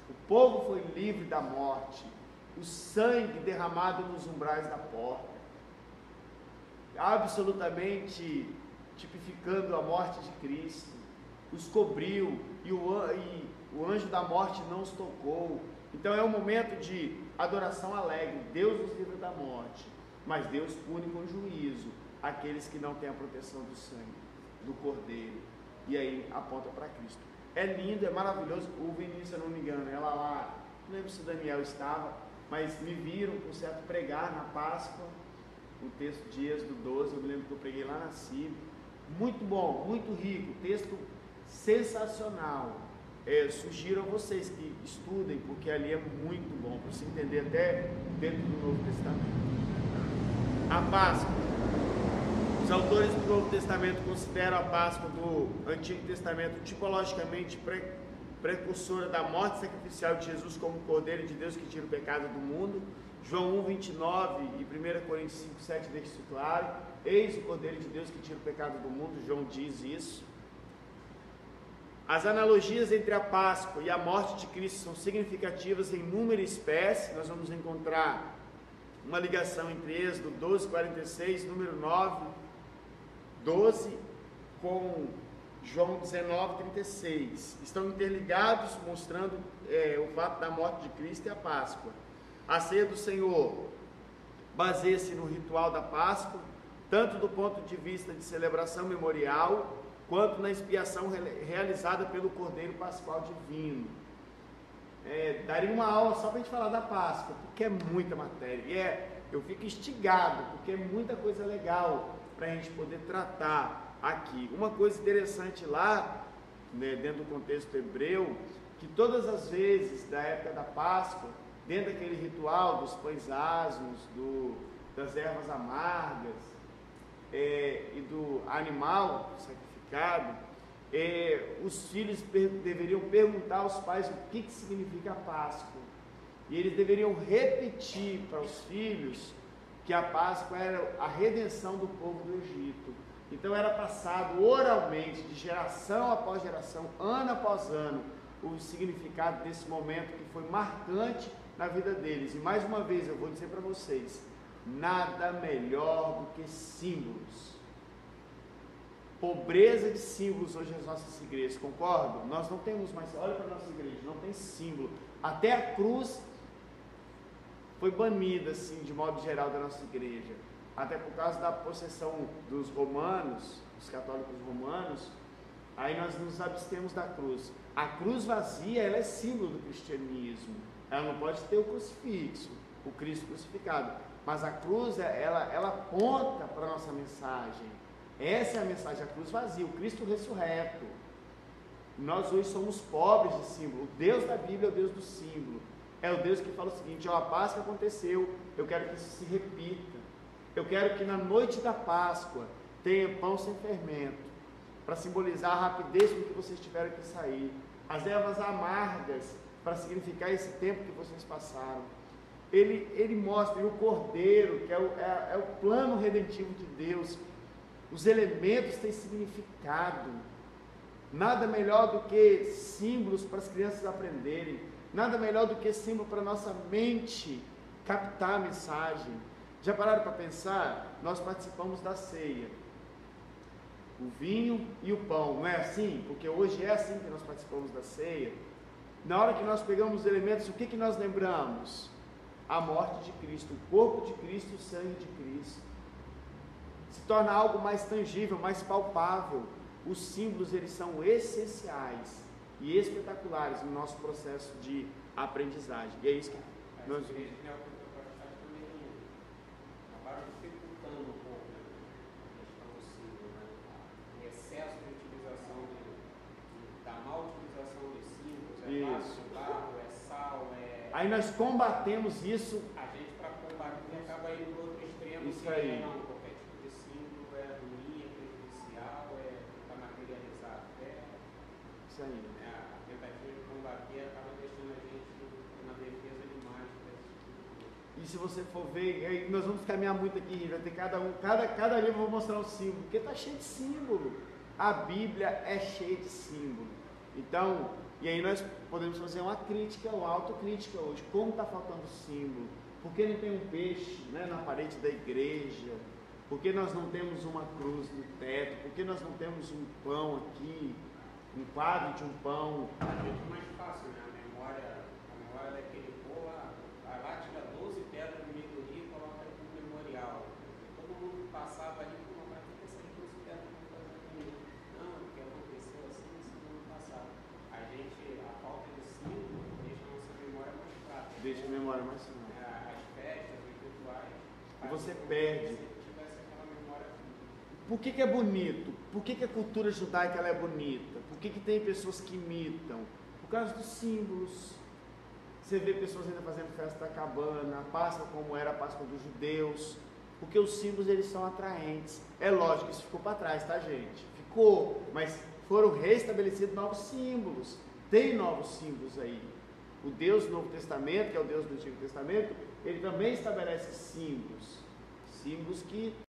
O povo foi livre da morte, o sangue derramado nos umbrais da porta, absolutamente tipificando a morte de Cristo, os cobriu e o anjo da morte não os tocou. Então é um momento de adoração alegre. Deus nos livra da morte, mas Deus pune com juízo aqueles que não têm a proteção do sangue, do Cordeiro, e aí aponta para Cristo. É lindo, é maravilhoso. O Vinícius, se eu não me engano, ela lá, não lembro se o Daniel estava, mas me viram com certo pregar na Páscoa, o texto de Êxodo 12, eu me lembro que eu preguei lá na CIB. Muito bom, muito rico, texto sensacional. sugiro a vocês que estudem, porque ali é muito bom, para você entender até dentro do Novo Testamento. A Páscoa. Os autores do Novo Testamento consideram a Páscoa do Antigo Testamento tipologicamente precursora da morte sacrificial de Jesus como Cordeiro de Deus que tira o pecado do mundo. João 1, 29 e 1 Coríntios 5, 7 deixa isso claro. Eis o Cordeiro de Deus que tira o pecado do mundo. João diz isso. As analogias entre a Páscoa e a morte de Cristo são significativas em número e espécie. Nós vamos encontrar uma ligação entre Êxodo 12, 46, número 9, 12, com João 19, 36. Estão interligados, mostrando o fato da morte de Cristo e a Páscoa. A ceia do Senhor baseia-se no ritual da Páscoa, tanto do ponto de vista de celebração memorial, quanto na expiação realizada pelo Cordeiro Pascual Divino. Daria uma aula só para a gente falar da Páscoa, porque é muita matéria, e eu fico instigado, porque é muita coisa legal para a gente poder tratar aqui. Uma coisa interessante lá, né, dentro do contexto hebreu, que todas as vezes da época da Páscoa, dentro daquele ritual dos pães asmos, das ervas amargas e do animal sacrificado, os filhos deveriam perguntar aos pais o que significa a Páscoa, e eles deveriam repetir para os filhos que a Páscoa era a redenção do povo do Egito. Então era passado oralmente, de geração após geração, ano após ano, o significado desse momento que foi marcante na vida deles. E mais uma vez eu vou dizer para vocês, nada melhor do que símbolos. Pobreza de símbolos hoje nas nossas igrejas, concordam? Nós não temos mais, olha para a nossa igreja, não tem símbolo. Até a cruz foi banida, assim, de modo geral, da nossa igreja. Até por causa da possessão dos romanos, dos católicos romanos, aí nós nos abstemos da cruz. A cruz vazia, ela é símbolo do cristianismo. Ela não pode ter o crucifixo, o Cristo crucificado. Mas a cruz, ela aponta para a nossa mensagem. Essa é a mensagem, a cruz vazia, o Cristo ressurreto. Nós hoje somos pobres de símbolo. O Deus da Bíblia é o Deus do símbolo. É o Deus que fala o seguinte: a Páscoa aconteceu, eu quero que isso se repita. Eu quero que na noite da Páscoa tenha pão sem fermento, para simbolizar a rapidez com que vocês tiveram que sair. As ervas amargas, para significar esse tempo que vocês passaram. Ele mostra, e o Cordeiro, que é o plano redentivo de Deus. Os elementos têm significado. Nada melhor do que símbolos para as crianças aprenderem. Nada melhor do que símbolo para a nossa mente captar a mensagem. Já pararam para pensar? Nós participamos da ceia. O vinho e o pão, não é assim? Porque hoje é assim que nós participamos da ceia. Na hora que nós pegamos os elementos, o que nós lembramos? A morte de Cristo, o corpo de Cristo, o sangue de Cristo. Se torna algo mais tangível, mais palpável. Os símbolos, eles são essenciais e espetaculares no nosso processo de aprendizagem. E é isso que nós... Acabaram dificultando um pouco a questão do símbolo, né? O excesso de utilização, da má utilização dos símbolos, plástico, barro, sal, Aí nós combatemos isso. A gente, para combater, acaba indo para outro extremo. Isso aí. Não, qualquer tipo de símbolo é ruim, é prejudicial, para materializar a fé. Isso aí. A tentativa de combater acaba deixando a gente na defesa demais. E se você for ver, nós vamos caminhar muito aqui, vai ter cada livro eu vou mostrar um símbolo, porque está cheio de símbolo. A Bíblia é cheia de símbolo. Então, e aí nós podemos fazer uma crítica, uma autocrítica hoje. Como está faltando símbolo? Por que não tem um peixe, né, na parede da igreja? Por que nós não temos uma cruz no teto? Por que nós não temos um pão aqui? Um quadro de um pão? É muito mais fácil, né? A memória daquele povo, vai lá, tira 12 pedras do meio do rio e coloca aqui no memorial. Todo mundo passava ali, mas por que essas 12 pedras não fazem aqui? Não, porque aconteceu assim no ano passado. A falta de símbolo deixa a nossa memória mais fraca. Deixa a memória mais fraca. As festas, os rituais. E você perde. Se tivesse aquela memória. Por que é bonito? Por que a cultura judaica ela é bonita? Por que tem pessoas que imitam? causa dos símbolos. Você vê pessoas ainda fazendo festa da cabana, a Páscoa como era a Páscoa dos judeus, porque os símbolos eles são atraentes. É lógico que isso ficou para trás, tá, gente? Ficou, mas foram restabelecidos novos símbolos. Tem novos símbolos aí. O Deus do Novo Testamento, que é o Deus do Antigo Testamento, ele também estabelece símbolos. Símbolos que